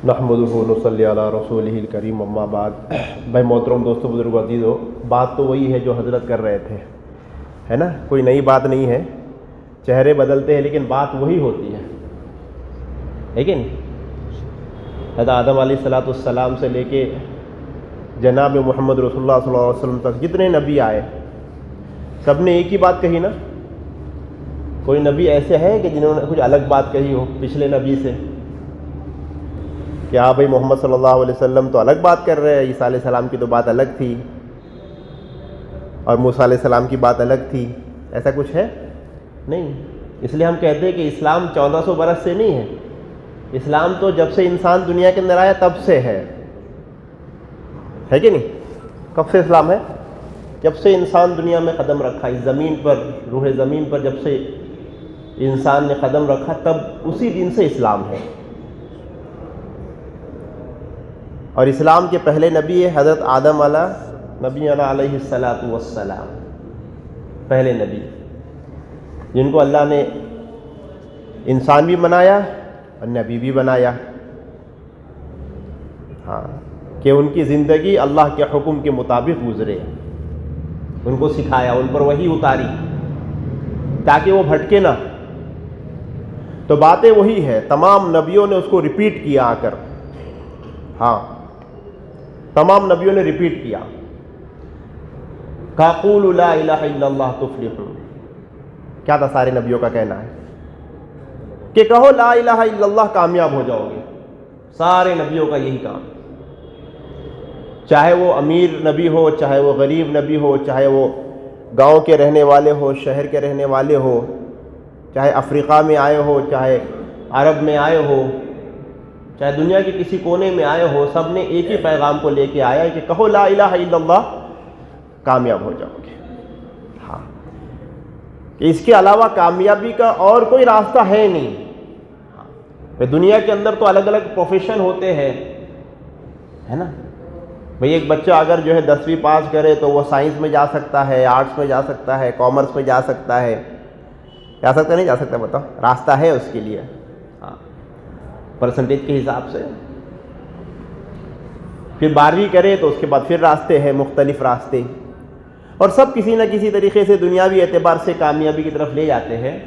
نحمدہ ونصلی علی رسولہ الکریم اما بعد۔ بھائی محترم دوستو، بزرگ عزیزو، بات تو وہی ہے جو حضرت کر رہے تھے، ہے نا، کوئی نئی بات نہیں ہے۔ چہرے بدلتے ہیں لیکن بات وہی ہوتی ہے کہ نہیں؟ حضرت آدم علیہ السلام سے لے کے جناب محمد رسول اللہ صلی اللہ علیہ وسلم تک جتنے نبی آئے سب نے ایک ہی بات کہی نا۔ کوئی نبی ایسے ہے کہ جنہوں نے کچھ الگ بات کہی ہو پچھلے نبی سے کہ ہاں بھائی محمد صلی اللہ علیہ وسلم تو الگ بات کر رہے ہیں، عیسیٰ علیہ السلام کی تو بات الگ تھی اور موسیٰ علیہ السلام کی بات الگ تھی؟ ایسا کچھ ہے نہیں۔ اس لیے ہم کہتے ہیں کہ اسلام 1400 برس سے نہیں ہے، اسلام تو جب سے انسان دنیا کے اندر آیا تب سے ہے کہ نہیں؟ کب سے اسلام ہے؟ جب سے انسان دنیا میں قدم رکھا، اس زمین پر، روح زمین پر جب سے انسان نے قدم رکھا تب اسی دن سے اسلام ہے۔ اور اسلام کے پہلے نبی ہے حضرت آدم نبینا علیہ السلام، پہلے نبی جن کو اللہ نے انسان بھی بنایا اور نبی بھی بنایا، ہاں، کہ ان کی زندگی اللہ کے حکم کے مطابق گزرے، ان کو سکھایا، ان پر وحی اتاری تاکہ وہ بھٹکے نہ۔ تو باتیں وہی ہے، تمام نبیوں نے اس کو ریپیٹ کیا آ کر، ہاں تمام نبیوں نے ریپیٹ کیا، قَقُولُوا لَا إِلَهَ إِلَّا اللَّهُ تُفْلِحُونَ۔ کیا تھا سارے نبیوں کا کہنا ہے کہ کہو لا الہ الا اللہ، کامیاب ہو جاؤ گے۔ سارے نبیوں کا یہی کام، چاہے وہ امیر نبی ہو، چاہے وہ غریب نبی ہو، چاہے وہ گاؤں کے رہنے والے ہو، شہر کے رہنے والے ہو، چاہے افریقہ میں آئے ہو، چاہے عرب میں آئے ہو، چاہے دنیا کے کسی کونے میں آئے ہو، سب نے ایک ہی پیغام کو لے کے آیا کہ کہو لا الہ الا اللہ، کامیاب ہو جاؤ گے۔ ہاں، کہ اس کے علاوہ کامیابی کا اور کوئی راستہ ہے نہیں۔ دنیا کے اندر تو الگ الگ پروفیشن ہوتے ہیں، ہے نا۔ بھئی ایک بچہ اگر جو ہے 10ویں پاس کرے تو وہ سائنس میں جا سکتا ہے، آرٹس میں جا سکتا ہے، کامرس میں جا سکتا ہے، نہیں جا سکتا؟ بتاؤ، راستہ ہے اس کے لیے، ہاں، پرسنٹیج کے حساب سے۔ پھر 12ویں کرے تو اس کے بعد پھر راستے ہیں، مختلف راستے، اور سب کسی نہ کسی طریقے سے دنیاوی اعتبار سے کامیابی کی طرف لے جاتے ہیں۔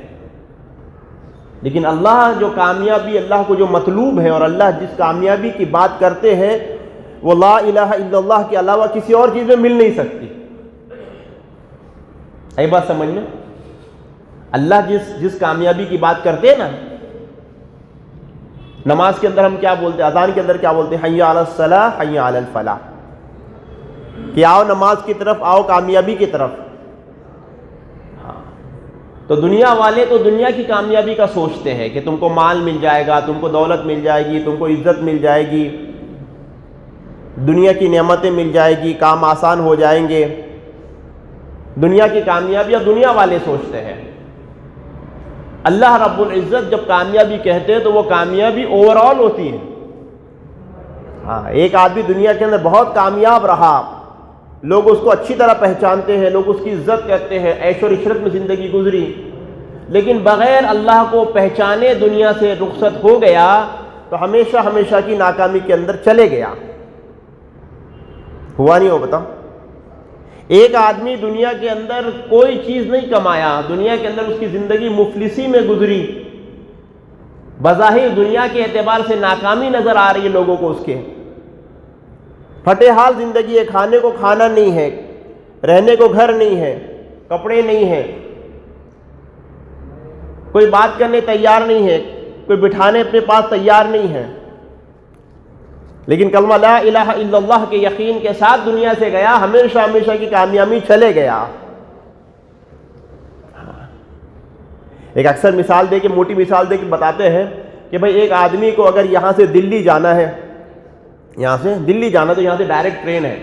لیکن اللہ جو کامیابی، اللہ کو جو مطلوب ہے اور اللہ جس کامیابی کی بات کرتے ہیں وہ لا الہ الا اللہ کے علاوہ کسی اور چیز میں مل نہیں سکتی۔ یہ بات سمجھ میں؟ اللہ جس کامیابی کی بات کرتے ہیں نا، نماز کے اندر ہم کیا بولتے ہیں، اذان کے اندر کیا بولتے ہیں؟ حی علی الصلاۃ، حی علی الفلاح، کہ آؤ نماز کی طرف، آؤ کامیابی کی طرف۔ ہاں، تو دنیا والے تو دنیا کی کامیابی کا سوچتے ہیں کہ تم کو مال مل جائے گا، تم کو دولت مل جائے گی، تم کو عزت مل جائے گی، دنیا کی نعمتیں مل جائے گی، کام آسان ہو جائیں گے۔ دنیا کی کامیابیاں دنیا والے سوچتے ہیں۔ اللہ رب العزت جب کامیابی کہتے ہیں تو وہ کامیابی اوور آل ہوتی ہے۔ ہاں، ایک آدمی دنیا کے اندر بہت کامیاب رہا، لوگ اس کو اچھی طرح پہچانتے ہیں، لوگ اس کی عزت کرتے ہیں، عیش و عشرت میں زندگی گزری، لیکن بغیر اللہ کو پہچانے دنیا سے رخصت ہو گیا تو ہمیشہ ہمیشہ کی ناکامی کے اندر چلے گیا۔ ہوا نہیں ہو؟ بتاؤ، ایک آدمی دنیا کے اندر کوئی چیز نہیں کمایا، دنیا کے اندر اس کی زندگی مفلسی میں گزری، بظاہر دنیا کے اعتبار سے ناکامی نظر آ رہی ہے لوگوں کو، اس کے پھٹے حال زندگی ہے، کھانے کو کھانا نہیں ہے، رہنے کو گھر نہیں ہے، کپڑے نہیں ہیں، کوئی بات کرنے تیار نہیں ہے، کوئی بٹھانے اپنے پاس تیار نہیں ہے، لیکن کلمہ لا الہ الا اللہ کے یقین کے ساتھ دنیا سے گیا، ہمیشہ ہمیشہ کی کامیابی چلے گیا۔ ایک اکثر مثال دے کے، موٹی مثال دے کے بتاتے ہیں کہ بھئی ایک آدمی کو اگر یہاں سے دلی جانا ہے، یہاں سے دلی جانا تو یہاں سے ڈائریکٹ ٹرین ہے،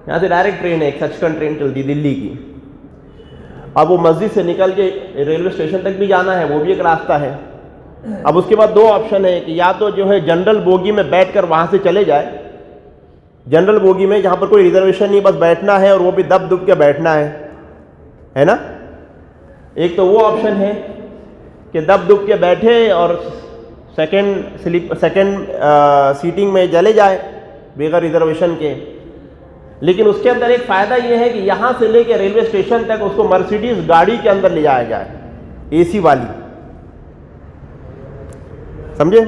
یہاں سے ڈائریکٹ ٹرین ہے، ایک سچکھنڈ ٹرین چلتی دلی کی۔ اب وہ مسجد سے نکل کے ریلوے اسٹیشن تک بھی جانا ہے، وہ بھی ایک راستہ ہے۔ اب اس کے بعد دو آپشن ہے کہ یا تو جو ہے جنرل بوگی میں بیٹھ کر وہاں سے چلے جائے، جنرل بوگی میں جہاں پر کوئی ریزرویشن نہیں، بس بیٹھنا ہے اور وہ بھی دب دب کے بیٹھنا ہے نا۔ ایک تو وہ آپشن ہے کہ دب دب کے بیٹھے اور سیکنڈ سیٹنگ میں چلے جائے بغیر ریزرویشن کے. لیکن اس کے اندر ایک فائدہ یہ ہے کہ یہاں سے لے کے ریلوے اسٹیشن تک اس کو مرسیڈیز گاڑی کے اندر لے جایا جائے, اے سی والی, سمجھے؟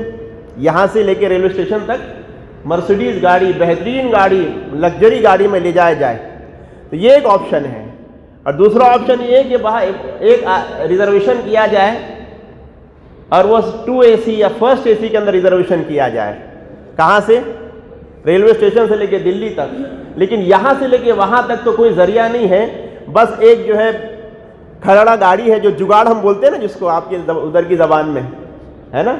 یہاں سے لے کے ریلوے اسٹیشن تک مرسیڈیز گاڑی, بہترین گاڑی, لگژری گاڑی میں لے جایا جائے. تو یہ ایک آپشن ہے. اور دوسرا آپشن یہ ہے کہ وہاں ایک ریزرویشن کیا جائے اور وہ 2 AC یا فرسٹ AC کے اندر ریزرویشن کیا جائے. کہاں سے؟ ریلوے اسٹیشن سے لے کے دلی تک. لیکن یہاں سے لے کے وہاں تک تو کوئی ذریعہ نہیں ہے, بس ایک جو ہے کھڑڑا گاڑی ہے, جو جگاڑ ہم بولتے ہیں نا, جس کو آپ کے ادھر کی زبان میں ہے نا,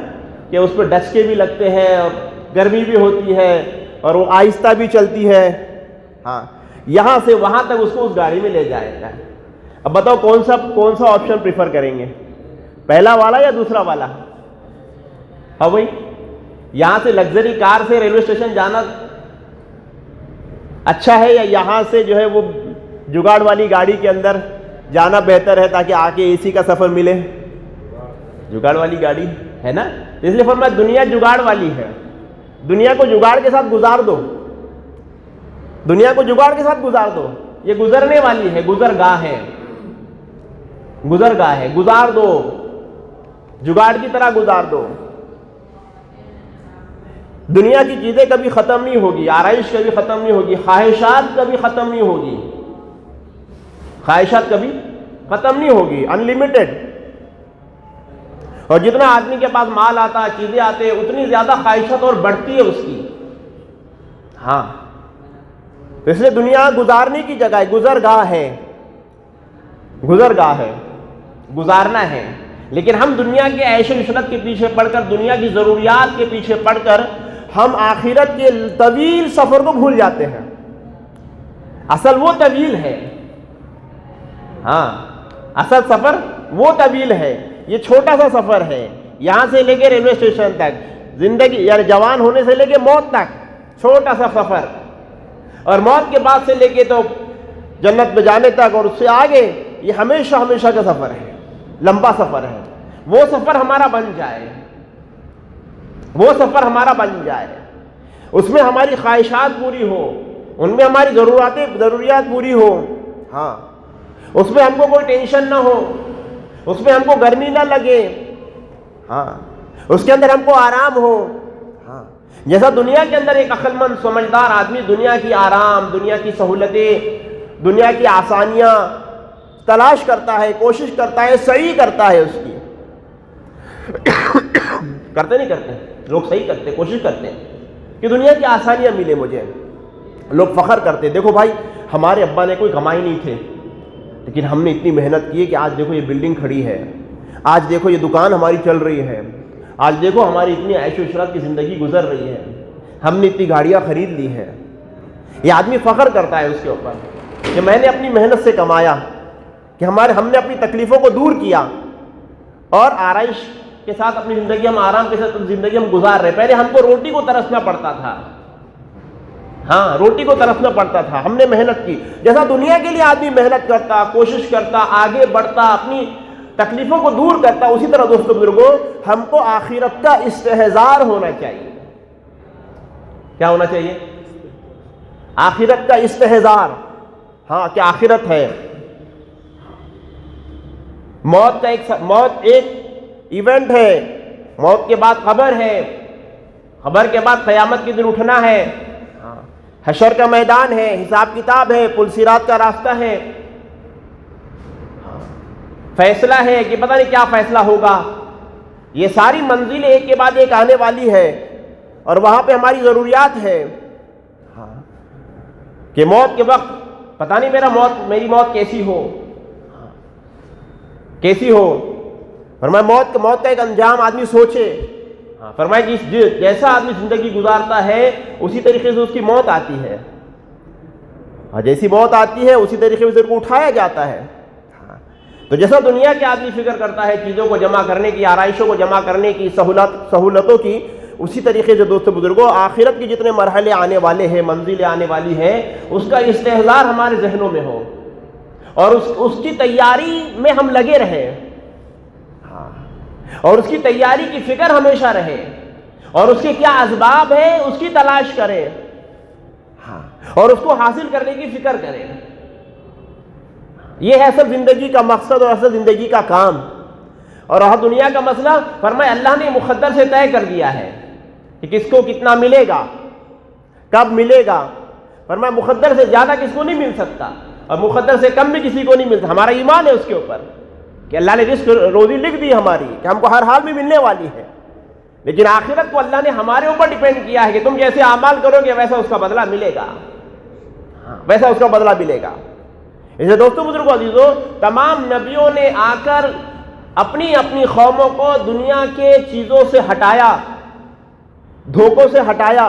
کہ اس پہ ڈچکے بھی لگتے ہیں اور گرمی بھی ہوتی ہے اور وہ آہستہ بھی چلتی ہے. ہاں, یہاں سے وہاں تک اس کو اس گاڑی میں لے جائے گا. اب بتاؤ کون سا آپشن پریفر کریں گے, پہلا والا یا دوسرا والا؟ ہاں بھائی, یہاں سے لگژری کار سے ریلوے اسٹیشن جانا اچھا ہے یا یہاں سے جو ہے وہ جگاڑ والی گاڑی کے اندر جانا بہتر ہے تاکہ آ کے اے سی کا سفر ملے؟ جگاڑ والی گاڑی ہے نا, اس لیے فرمایا دنیا جگاڑ والی ہے. دنیا کو جگاڑ کے ساتھ گزار دو, دنیا کو جگاڑ کے ساتھ گزار دو. یہ گزرنے والی ہے, گزرگاہ ہے, گزرگاہ ہے, گزار دو, جگاڑ کی طرح گزار دو. دنیا کی چیزیں کبھی ختم نہیں ہوگی, آرائش کبھی ختم نہیں ہوگی, خواہشات کبھی ختم نہیں ہوگی, خواہشات کبھی ختم نہیں ہوگی, انلمیٹڈ. اور جتنا آدمی کے پاس مال آتا ہے, چیزیں آتے, اتنی زیادہ خواہشات اور بڑھتی ہے اس کی. ہاں, اس لیے دنیا گزارنے کی جگہ ہے, گزرگاہ ہے, گزرگاہ ہے, گزارنا ہے. لیکن ہم دنیا کے عیش و عشرت کے پیچھے پڑھ کر, دنیا کی ضروریات کے پیچھے پڑھ کر ہم آخرت کے طویل سفر کو بھول جاتے ہیں. اصل وہ طویل ہے, ہاں, اصل سفر وہ طویل ہے. یہ چھوٹا سا سفر ہے, یہاں سے لے کے ریلوے اسٹیشن تک, زندگی یعنی جوان ہونے سے لے کے موت تک چھوٹا سا سفر, اور موت کے بعد سے لے کے تو جنت میں جانے تک اور اس سے آگے یہ ہمیشہ ہمیشہ کا سفر ہے, لمبا سفر ہے. وہ سفر ہمارا بن جائے, وہ سفر ہمارا بن جائے, اس میں ہماری خواہشات پوری ہو, ان میں ہماری ضروریات پوری ہو. ہاں, اس میں ہم کو کوئی ٹینشن نہ ہو, اس میں ہم کو گرمی نہ لگے. ہاں, اس کے اندر ہم کو آرام ہو. ہاں, جیسا دنیا کے اندر ایک عقل مند سمجھدار آدمی دنیا کی آرام, دنیا کی سہولتیں, دنیا کی آسانیاں تلاش کرتا ہے, کوشش کرتا ہے, صحیح کرتا ہے اس کی. کرتے نہیں کرتے لوگ, صحیح کرتے, کوشش کرتے ہیں کہ دنیا کی آسانیاں ملے مجھے. لوگ فخر کرتے, دیکھو بھائی ہمارے ابا نے کوئی کمائی نہیں تھے, لیکن ہم نے اتنی محنت کی ہے کہ آج دیکھو یہ بلڈنگ کھڑی ہے, آج دیکھو یہ دکان ہماری چل رہی ہے, آج دیکھو ہماری اتنی عیش و عشرت کی زندگی گزر رہی ہے, ہم نے اتنی گاڑیاں خرید لی ہے. یہ آدمی فخر کرتا ہے اس کے اوپر کہ میں نے اپنی محنت سے کمایا, کہ ہم نے اپنی تکلیفوں کو دور کیا اور آرائش کے ساتھ اپنی زندگی, ہم آرام کے ساتھ زندگی ہم گزار رہے. پہلے ہم کو روٹی کو ترسنا پڑتا تھا, ہاں, روٹی کو ترسنا پڑتا تھا, ہم نے محنت کی. جیسا دنیا کے لیے آدمی محنت کرتا, کوشش کرتا, آگے بڑھتا, اپنی تکلیفوں کو دور کرتا, اسی طرح دوستو بزرگوں ہم کو آخرت کا استحضار ہونا چاہیے. کیا ہونا چاہیے؟ آخرت کا استحضار. ہاں, کہ آخرت ہے, موت ایک ایونٹ ہے, موت کے بعد قبر ہے, قبر کے بعد قیامت کے دن اٹھنا ہے, حشر کا میدان ہے, حساب کتاب ہے, پل صراط کا راستہ ہے, فیصلہ ہے کہ پتہ نہیں کیا فیصلہ ہوگا. یہ ساری منزلیں ایک کے بعد ایک آنے والی ہے, اور وہاں پہ ہماری ضروریات ہے. کہ موت کے وقت پتہ نہیں میری موت کیسی ہو, کیسی ہو. فرمایا موت کا ایک انجام آدمی سوچے. فرمایا جیسا آدمی زندگی گزارتا ہے اسی طریقے سے اس کی موت آتی ہے, اور جیسی موت آتی ہے اسی طریقے سے اس کو اٹھایا جاتا ہے. تو جیسا دنیا کے آدمی فکر کرتا ہے چیزوں کو جمع کرنے کی, آرائشوں کو جمع کرنے کی, سہولتوں کی, اسی طریقے سے دوستو بزرگوں آخرت کے جتنے مرحلے آنے والے ہیں, منزلیں آنے والی ہیں, اس کا استحضار ہمارے ذہنوں میں ہو اور اس کی تیاری میں ہم لگے رہیں. اور اس کی تیاری کی فکر ہمیشہ رہے، اور اس کے کیا اسباب ہے اس کی تلاش کرے، ہاں، اور اس کو حاصل کرنے کی فکر کرے۔ یہ ہے اصل زندگی کا مقصد اور اصل زندگی کا کام۔ اور رہا دنیا کا مسئلہ، فرمایا اللہ نے مقدر سے طے کر دیا ہے کہ کس کو کتنا ملے گا، کب ملے گا۔ فرمایا مقدر سے زیادہ کس کو نہیں مل سکتا، اور مقدر سے کم بھی کسی کو نہیں ملتا۔ ہمارا ایمان ہے اس کے اوپر کہ اللہ نے رزق روزی لکھ دی ہماری، کہ ہم کو ہر حال میں ملنے والی ہے، لیکن آخرت کو اللہ نے ہمارے اوپر ڈیپینڈ کیا ہے کہ تم جیسے اعمال کرو گے ویسا اس کا بدلہ ملے گا، ویسا اس کا بدلہ ملے گا۔ اسے دوستو بزرگوں عزیزو، تمام نبیوں نے آ کر اپنی اپنی قوموں کو دنیا کے چیزوں سے ہٹایا، دھوکوں سے ہٹایا،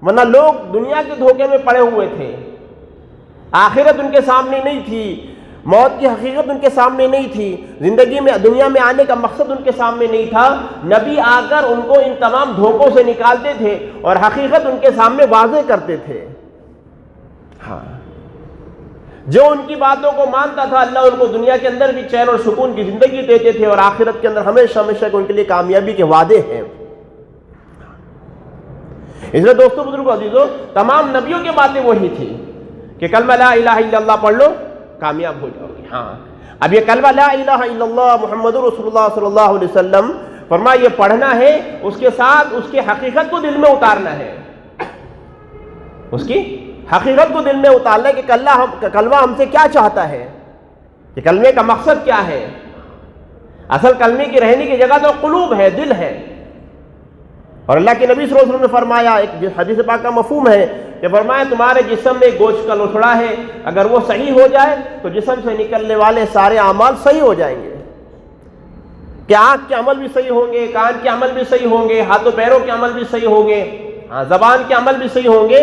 ورنہ لوگ دنیا کے دھوکے میں پڑے ہوئے تھے۔ آخرت ان کے سامنے نہیں تھی، موت کی حقیقت ان کے سامنے نہیں تھی، زندگی میں دنیا میں آنے کا مقصد ان کے سامنے نہیں تھا۔ نبی آ کر ان کو ان تمام دھوکوں سے نکالتے تھے اور حقیقت ان کے سامنے واضح کرتے تھے۔ ہاں، جو ان کی باتوں کو مانتا تھا اللہ ان کو دنیا کے اندر بھی چین اور سکون کی زندگی دیتے تھے، اور آخرت کے اندر ہمیشہ ہمیشہ ان کے لیے کامیابی کے وعدے ہیں۔ اس لیے دوستو بزرگوں عزیزو، تمام نبیوں کی باتیں وہی تھی کہ کلمہ لا الہ الا اللہ پڑھ لو کامیاب ہو جاؤ گے۔ ہاں، اب یہ کلمہ لا الہ الا اللہ محمد رسول اللہ صلی اللہ علیہ وسلم فرمایا یہ پڑھنا ہے، اس کے ساتھ اس کی حقیقت کو دل میں اتارنا ہے، اس کی حقیقت کو دل میں اتارنا ہے کہ کلمہ ہم سے کیا چاہتا ہے، کہ کلمے کا مقصد کیا ہے۔ اصل کلمے کی رہنے کی جگہ تو قلوب ہے، دل ہے۔ اور اللہ کے نبی صلی اللہ علیہ وسلم نے فرمایا، ایک حدیث پاک کا مفہوم ہے کہ فرمایا تمہارے جسم میں گوشت کا لوتھڑا ہے، اگر وہ صحیح ہو جائے تو جسم سے نکلنے والے سارے اعمال صحیح ہو جائیں گے، کہ آنکھ کے عمل بھی صحیح ہوں گے، کان کے عمل بھی صحیح ہوں گے، ہاتھوں پیروں کے عمل بھی صحیح ہوں گے، زبان کے عمل بھی صحیح ہوں گے،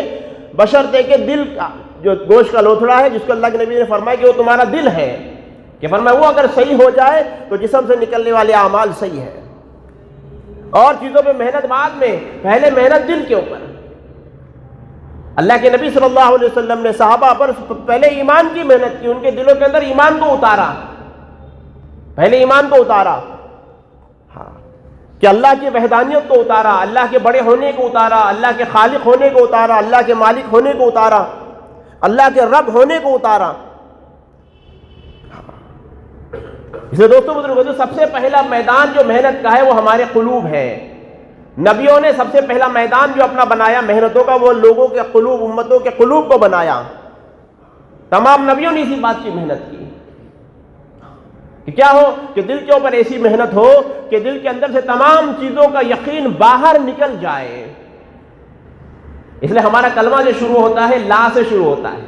بشرطے کہ دل کا جو گوشت کا لوتھڑا ہے جس کو اللہ کے نبی نے فرمایا کہ وہ تمہارا دل ہے، کہ فرمایا وہ اگر صحیح ہو جائے تو جسم سے نکلنے والے اعمال صحیح ہے۔ اور چیزوں پہ محنت بعد میں، پہلے محنت دل کے اوپر۔ اللہ کے نبی صلی اللہ علیہ وسلم نے صحابہ پر پہلے ایمان کی محنت کی، ان کے دلوں کے اندر ایمان کو اتارا، پہلے ایمان کو اتارا، ہاں، کہ اللہ کی وحدانیت کو اتارا، اللہ کے بڑے ہونے کو اتارا، اللہ کے خالق ہونے کو اتارا، اللہ کے مالک ہونے کو اتارا، اللہ کے رب ہونے کو اتارا۔ اس لیے دوستو بزرگوں، سب سے پہلا میدان جو محنت کا ہے وہ ہمارے قلوب ہے۔ نبیوں نے سب سے پہلا میدان جو اپنا بنایا محنتوں کا، وہ لوگوں کے قلوب، امتوں کے قلوب کو بنایا۔ تمام نبیوں نے اسی بات کی محنت کی کہ کیا ہو، کہ دل کے اوپر ایسی محنت ہو کہ دل کے اندر سے تمام چیزوں کا یقین باہر نکل جائے۔ اس لیے ہمارا کلمہ جو شروع ہوتا ہے لا سے شروع ہوتا ہے۔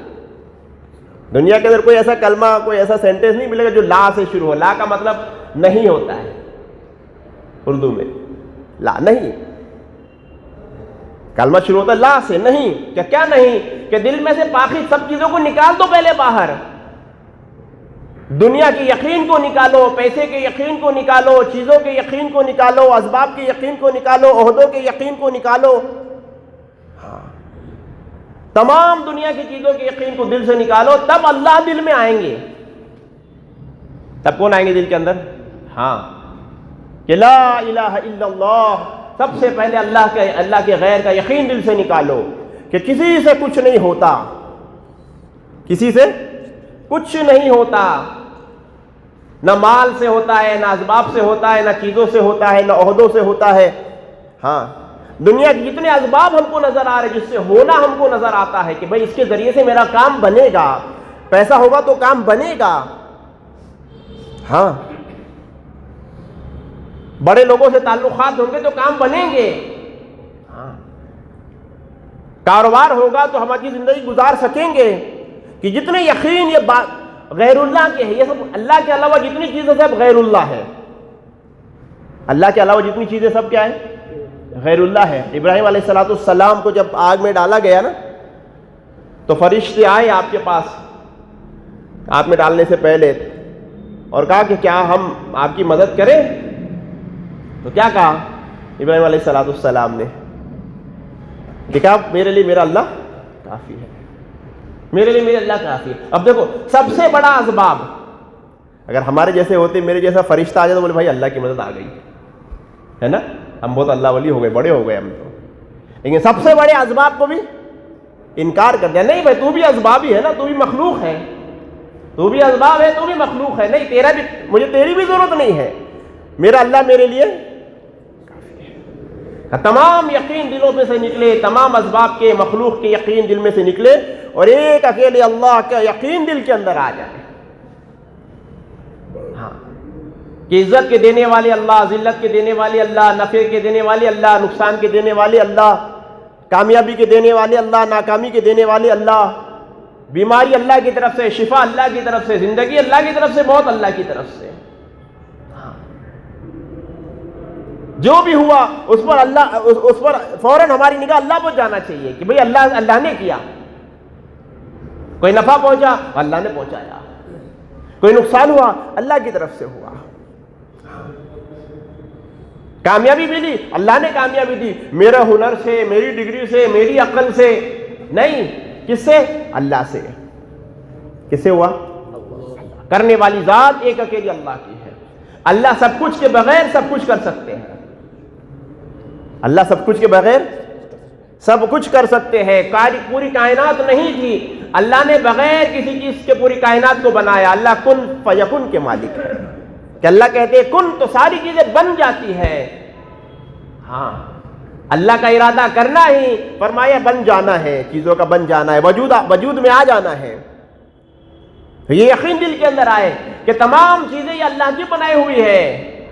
دنیا کے اندر کوئی ایسا کلمہ، کوئی ایسا سینٹنس نہیں ملے گا جو لا سے شروع ہو۔ لا کا مطلب نہیں ہوتا ہے اردو میں، لا نہیں، کلمہ شروع ہوتا ہے لا سے، نہیں، کیا نہیں، کہ دل میں سے باقی سب چیزوں کو نکال دو پہلے باہر، دنیا کے یقین کو نکالو، پیسے کے یقین کو نکالو، چیزوں کے یقین کو نکالو، اسباب کے یقین کو نکالو، عہدوں کے یقین کو نکالو، تمام دنیا کی چیزوں کے یقین کو دل سے نکالو، تب اللہ دل میں آئیں گے۔ تب کون آئیں گے دل کے اندر؟ ہاں، کہ لا الہ الا اللہ، سب سے پہلے اللہ کے غیر کا یقین دل سے نکالو کہ کسی سے کچھ نہیں ہوتا، کسی سے کچھ نہیں ہوتا، نہ مال سے ہوتا ہے، نہ اسباب سے ہوتا ہے، نہ چیزوں سے ہوتا ہے، نہ عہدوں سے ہوتا ہے۔ ہاں، دنیا کے جتنے اسباب ہم کو نظر آ رہے، جس سے ہونا ہم کو نظر آتا ہے کہ بھئی اس کے ذریعے سے میرا کام بنے گا، پیسہ ہوگا تو کام بنے گا، ہاں، بڑے لوگوں سے تعلقات ہوں گے تو کام بنیں گے، ہاں، کاروبار ہوگا تو ہم اپنی زندگی گزار سکیں گے، کہ جتنے یقین یہ بات غیر اللہ کے ہے، یہ سب اللہ کے علاوہ جتنی چیزیں سب غیر اللہ ہے، اللہ کے علاوہ جتنی چیزیں سب کیا ہے؟ غیر اللہ ہے۔ ابراہیم علیہ السلام کو جب آگ میں ڈالا گیا نا تو فرشتے آئے آپ کے پاس آگ میں ڈالنے سے پہلے اور کہا کہ کیا ہم آپ کی مدد کریں؟ تو کیا کہا ابراہیم علیہ السلام نے کہ کہا میرے لیے میرا اللہ کافی ہے، میرے لیے میرا اللہ کافی ہے۔ اب دیکھو، سب سے بڑا اسباب اگر ہمارے جیسے ہوتے, میرے جیسا فرشتہ آ جائے تو بولے بھائی اللہ کی مدد آ گئی ہے نا, ہم بہت اللہ ولی ہو گئے, بڑے ہو گئے ہم تو. لیکن سب سے بڑے اسباب کو بھی انکار کر دیا. نہیں بھائی تو بھی اسباب ہی ہے نا, تو بھی مخلوق ہے, تو بھی اسباب ہے, تو بھی مخلوق ہے. نہیں تیرا بھی, مجھے تیری بھی ضرورت نہیں ہے, میرا اللہ میرے لیے کافی ہے. تمام یقین دلوں میں سے نکلے, تمام اسباب کے مخلوق کے یقین دل میں سے نکلے, اور ایک اکیلے اللہ کا یقین دل کے اندر آ جائے. ہاں کہ عزت کے دینے والے اللہ, ذلت کے دینے والے اللہ, نفع کے دینے والے اللہ, نقصان کے دینے والے اللہ, کامیابی کے دینے والے اللہ, ناکامی کے دینے والے اللہ, بیماری اللہ کی طرف سے, شفا اللہ کی طرف سے, زندگی اللہ کی طرف سے, موت اللہ کی طرف سے. جو بھی ہوا اس پر اللہ, اس پر فوراً ہماری نگاہ اللہ پر جانا چاہیے کہ بھئی اللہ نے کیا. کوئی نفع پہنچا اللہ نے پہنچایا, کوئی نقصان ہوا اللہ کی طرف سے ہوا, کامیابی ملی اللہ نے کامیابی دی, میرے ہنر سے, میری ڈگری سے, میری عقل سے نہیں, کس سے؟ اللہ سے. کس سے ہوا؟ کرنے والی ذات ایک اکیلی اللہ کی ہے. اللہ سب کچھ کے بغیر سب کچھ کر سکتے ہیں. اللہ سب کچھ کے بغیر سب کچھ کر سکتے ہیں. پوری کائنات نہیں تھی, اللہ نے بغیر کسی چیز کے پوری کائنات کو بنایا. اللہ کن فیکن کے مالک ہے کہ اللہ کہتے ہیں کن تو ساری چیزیں بن جاتی ہے. ہاں اللہ کا ارادہ کرنا ہی, فرمایا بن جانا ہے, چیزوں کا بن جانا ہے, وجود میں آ جانا ہے. یہ یقین دل کے اندر آئے کہ تمام چیزیں یہ اللہ کی بنائی ہوئی ہے.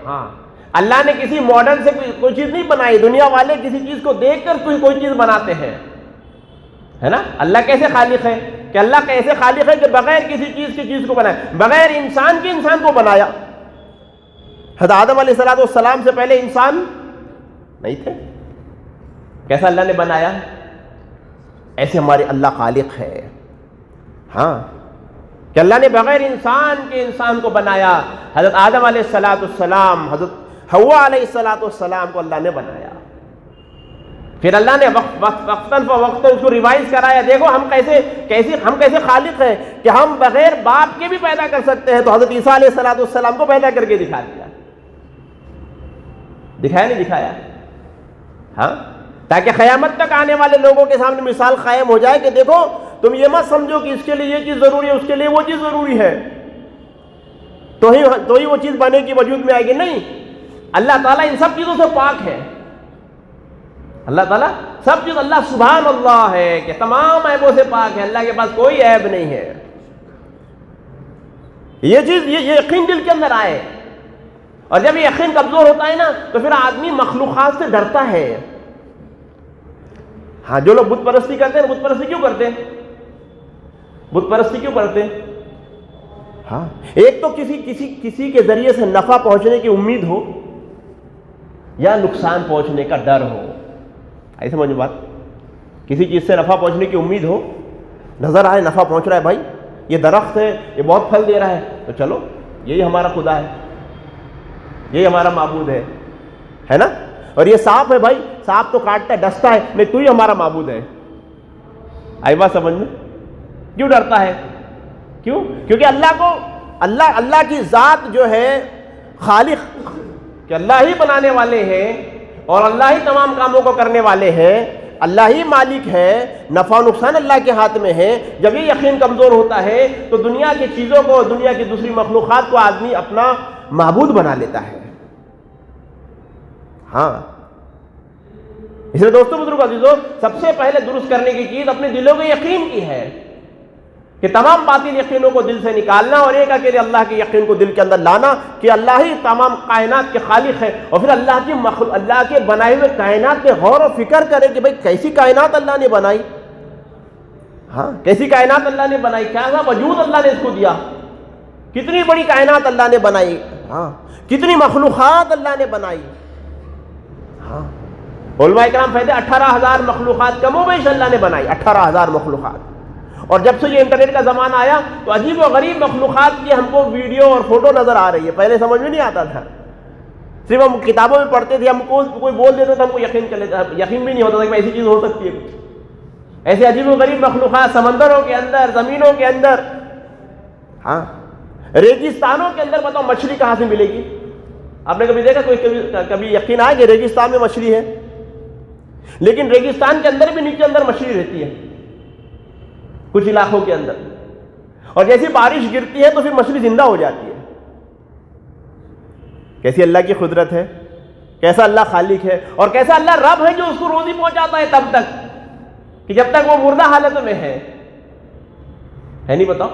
ہاں اللہ نے کسی ماڈل سے کوئی چیز نہیں بنائی. دنیا والے کسی چیز کو دیکھ کر کوئی چیز بناتے ہیں, ہے نا. اللہ کیسے خالق ہے کہ اللہ کیسے خالق ہے کہ بغیر کسی چیز کی چیز کو بنایا, بغیر انسان کے انسان کو بنایا. حضرت آدم علیہ السلام سے پہلے انسان نہیں تھے, کیسا اللہ نے بنایا. ایسے ہمارے اللہ خالق ہے. ہاں کہ اللہ نے بغیر انسان کے انسان کو بنایا. حضرت آدم علیہ السلام, حضرت حوا علیہ السلام کو اللہ نے بنایا. پھر اللہ نے وقتاً فوقتاً اس کو ریوائز کرایا, دیکھو ہم کیسے خالق ہیں کہ ہم بغیر باپ کے بھی پیدا کر سکتے ہیں. تو حضرت عیسیٰ علیہ السلام کو پیدا کر کے دکھا دیا. دکھایا نہیں دکھایا؟ ہاں تاکہ قیامت تک آنے والے لوگوں کے سامنے مثال قائم ہو جائے کہ دیکھو تم یہ مت سمجھو کہ اس کے لیے یہ چیز ضروری ہے, اس کے لیے وہ چیز ضروری ہے, تو ہی وہ چیز بنے گی, وجود میں آئے گی. نہیں, اللہ تعالیٰ ان سب چیزوں سے پاک ہے. اللہ تعالیٰ سب چیز, اللہ سبحان اللہ ہے کہ تمام عیبوں سے پاک ہے. اللہ کے پاس کوئی عیب نہیں ہے. یہ چیز یہ یقین دل کے اندر آئے, اور جب یہ یقین کمزور ہوتا ہے نا تو پھر آدمی مخلوقات سے ڈرتا ہے. ہاں جو لوگ بت پرستی کرتے ہیں, بت پرستی کیوں کرتے ہیں؟ بت پرستی کیوں کرتے ہیں؟ ہاں ایک تو کسی کے ذریعے سے نفع پہنچنے کی امید ہو یا نقصان پہنچنے کا ڈر ہو. ایسے سمجھو بات, کسی چیز سے نفع پہنچنے کی امید ہو, نظر آئے نفع پہنچ رہا ہے, بھائی یہ درخت ہے, یہ بہت پھل دے رہا ہے, تو چلو یہی ہمارا خدا ہے, یہی ہمارا معبود ہے نا. اور یہ سانپ ہے, بھائی سانپ تو کاٹتا ہے, ڈستا ہے, نہیں تو ہی ہمارا معبود ہے. آئی بات سمجھ میں؟ کیوں ڈرتا ہے؟ کیوں؟ کیونکہ اللہ کی ذات جو ہے خالق, کہ اللہ ہی بنانے والے ہیں اور اللہ ہی تمام کاموں کو کرنے والے ہیں, اللہ ہی مالک ہے, نفع و نقصان اللہ کے ہاتھ میں ہے. جب یہ یقین کمزور ہوتا ہے تو دنیا کی چیزوں کو, دنیا کی دوسری مخلوقات کو آدمی اپنا معبود بنا لیتا ہے. ہاں اس لیے دوستوں بزرگوں عزیزوں, سب سے پہلے درست کرنے کی چیز اپنے دلوں کے یقین کی ہے کہ تمام باطل یقینوں کو دل سے نکالنا اور ایک اکیلے اللہ کے یقین کو دل کے اندر لانا کہ اللہ ہی تمام کائنات کے خالق ہے. اور پھر اللہ کے بنائے ہوئے کائنات پہ غور و فکر کرے کہ بھئی کیسی کائنات اللہ نے بنائی. ہاں کیسی کائنات اللہ نے بنائی, کیا وجود اللہ نے اس کو دیا, کتنی بڑی کائنات اللہ نے بنائی. ہاں کتنی مخلوقات اللہ نے بنائی. ہاں علماء کرام کہتے ہیں 18,000 مخلوقات کم و بیش اللہ نے بنائی, 18,000 مخلوقات. اور جب سے یہ انٹرنیٹ کا زمانہ آیا تو عجیب و غریب مخلوقات کی ہم کو ویڈیو اور فوٹو نظر آ رہی ہے. پہلے سمجھ میں نہیں آتا تھا, صرف ہم کتابوں میں پڑھتے تھے, ہم کو کوئی بول دیتا تھا ہم کو یقین بھی نہیں ہوتا تھا کہ ایسی چیز ہو سکتی ہے. کچھ ایسے عجیب و غریب مخلوقات سمندروں کے اندر, زمینوں کے اندر. ہاں ریگستانوں کے اندر بتاؤ مچھلی کہاں سے ملے گی؟ آپ نے کبھی دیکھا کبھی یقین آیا کہ ریگستان میں مچھلی ہے؟ لیکن ریگستان کے اندر بھی نیچے اندر مچھلی رہتی ہے کچھ علاقوں کے اندر، اور جیسی بارش گرتی ہے تو پھر مچھلی زندہ ہو جاتی ہے۔ کیسی اللہ کی قدرت ہے، کیسا اللہ خالق ہے، اور کیسا اللہ رب ہے جو اس کو روزی پہنچاتا ہے تب تک کہ جب تک وہ مردہ حالت میں ہے نہیں؟ بتاؤ،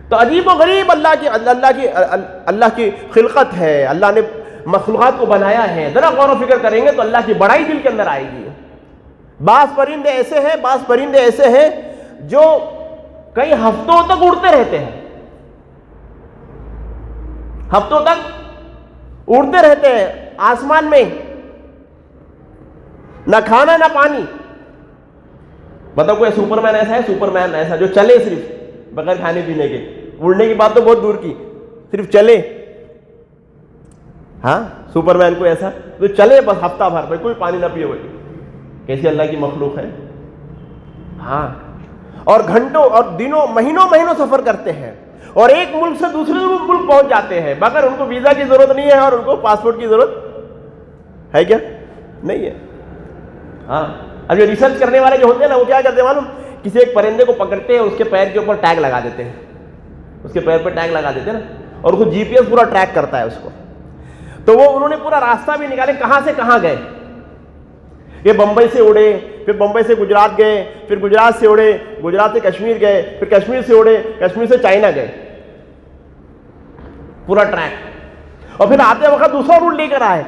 تو عجیب و غریب اللہ کی خلقت ہے، اللہ نے مخلوقات کو بنایا ہے۔ ذرا غور و فکر کریں گے تو اللہ کی بڑائی دل کے اندر آئے گی۔ بعض پرندے ایسے ہیں جو کئی ہفتوں تک اڑتے رہتے ہیں، ہفتوں تک اڑتے رہتے ہیں آسمان میں، نہ کھانا نہ پانی۔ بتاؤ کوئی سپرمین ایسا ہے، سپرمین ایسا جو چلے صرف بغیر کھانے پینے کے؟ اڑنے کی بات تو بہت دور کی، صرف چلے۔ ہاں، سپرمین کو ایسا تو چلے بس ہفتہ بھر میں، کوئی پانی نہ پیے ہوئے۔ کیسی اللہ کی مخلوق ہے۔ ہاں، اور گھنٹوں اور دنوں مہینوں سفر کرتے ہیں، اور ایک ملک سے دوسرے ملک پہنچ جاتے ہیں مگر ان کو ویزا کی ضرورت نہیں ہے اور ان کو پاسپورٹ کی ضرورت ہے کیا؟ نہیں ہے۔ ہاں، اب یہ ریسرچ کرنے والے جو ہوتے ہیں نا، وہ کیا کرتے ہیں معلوم؟ کسی ایک پرندے کو پکڑتے ہیں، اس کے پیر کے اوپر ٹیگ لگا دیتے ہیں، اس کے پیر پہ ٹیگ لگا دیتے ہیں نا، اور اس کو جی پی ایس پورا ٹریک کرتا ہے اس کو۔ تو وہ انہوں نے پورا راستہ بھی نکالے کہاں سے کہاں گئے۔ یہ بمبئی سے اڑے، پھر بمبئی سے گجرات گئے، پھر گجرات سے اڑے، گجرات سے کشمیر گئے، پھر کشمیر سے اڑے، کشمیر سے چائنا گئے، پورا ٹریک۔ اور پھر آتے وقت دوسرا روٹ لے کر آئے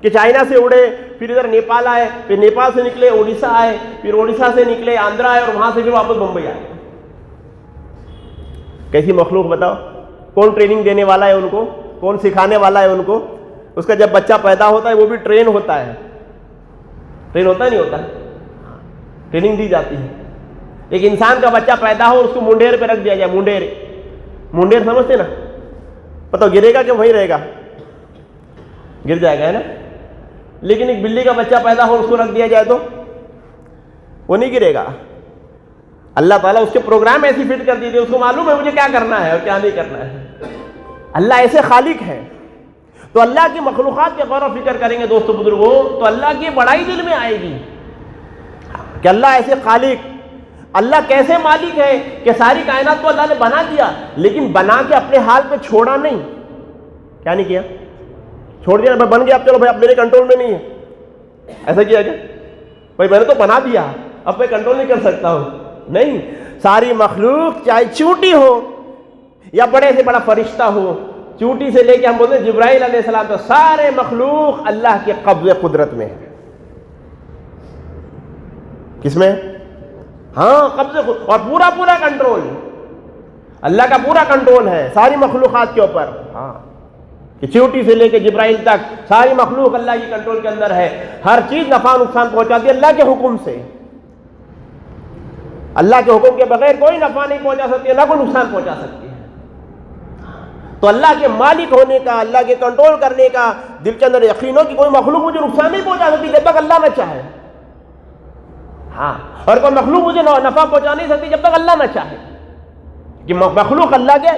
کہ چائنا سے اڑے، پھر ادھر نیپال آئے، پھر نیپال سے نکلے اڑیسہ آئے، پھر اڑیسہ سے نکلے آندھرا آئے، اور وہاں سے پھر واپس بمبئی آئے۔ کیسی مخلوق بتاؤ؟ کون ٹریننگ دینے والا ہے ان کو؟ کون سکھانے والا ہے ان کو؟ اس کا جب بچہ پیدا ہوتا ہے وہ بھی ٹرین ہوتا ہے، ٹرین ہوتا ہے نہیں ہوتا؟ ٹریننگ دی جاتی ہے۔ ایک انسان کا بچہ پیدا ہو، اس کو منڈیر پہ رکھ دیا جائے، منڈیر سمجھتے نا؟ پتہ گرے گا کہ وہیں رہے گا؟ گر جائے گا، ہے نا؟ لیکن ایک بلی کا بچہ پیدا ہو، اس کو رکھ دیا جائے تو وہ نہیں گرے گا۔ اللہ تعالیٰ اس کے پروگرام ایسی فٹ کر دیے تھے، اس کو معلوم ہے مجھے کیا کرنا ہے اور کیا نہیں کرنا ہے۔ اللہ ایسے خالق ہے۔ تو اللہ کی مخلوقات کے غور و فکر کریں گے دوستو بزرگوں تو اللہ کی بڑائی دل میں آئے گی کہ اللہ ایسے خالق، اللہ کیسے مالک ہے کہ ساری کائنات کو اللہ نے بنا دیا، لیکن بنا کے اپنے حال پہ چھوڑا نہیں۔ کیا نہیں کیا؟ چھوڑ دیا، بن گیا، اب چلو بھائی اب میرے کنٹرول میں نہیں ہے، ایسا کیا کیا؟ بھائی میں نے تو بنا دیا، اب میں کنٹرول نہیں کر سکتا ہوں۔ نہیں، ساری مخلوق چاہے چونٹی ہو یا بڑے سے بڑا فرشتہ ہو، چونٹی سے لے کے ہم بولتے ہیں جبرائیل علیہ السلام، تو سارے مخلوق اللہ کے قبضے قدرت میں ہے۔ کس میں؟ ہاں، قبضے اور پورا کنٹرول، اللہ کا پورا کنٹرول ہے ساری مخلوقات کے اوپر۔ ہاں، کہ چونٹی سے لے کے جبرائیل تک ساری مخلوق اللہ کی کنٹرول کے اندر ہے۔ ہر چیز نفع نقصان پہنچاتی ہے اللہ کے حکم سے۔ اللہ کے حکم کے بغیر کوئی نفع نہیں پہنچا سکتی ہے، نہ کوئی نقصان پہنچا سکتی ہے۔ تو اللہ کے مالک ہونے کا، اللہ کے کنٹرول کرنے کا دل کے اندر یقین ہو کہ کوئی مخلوق مجھے نقصان نہیں پہنچا سکتی جب تک اللہ نہ چاہے۔ ہاں، اور کوئی مخلوق مجھے نفع پہنچا نہیں سکتی جب تک اللہ نہ چاہے، کہ مخلوق اللہ کے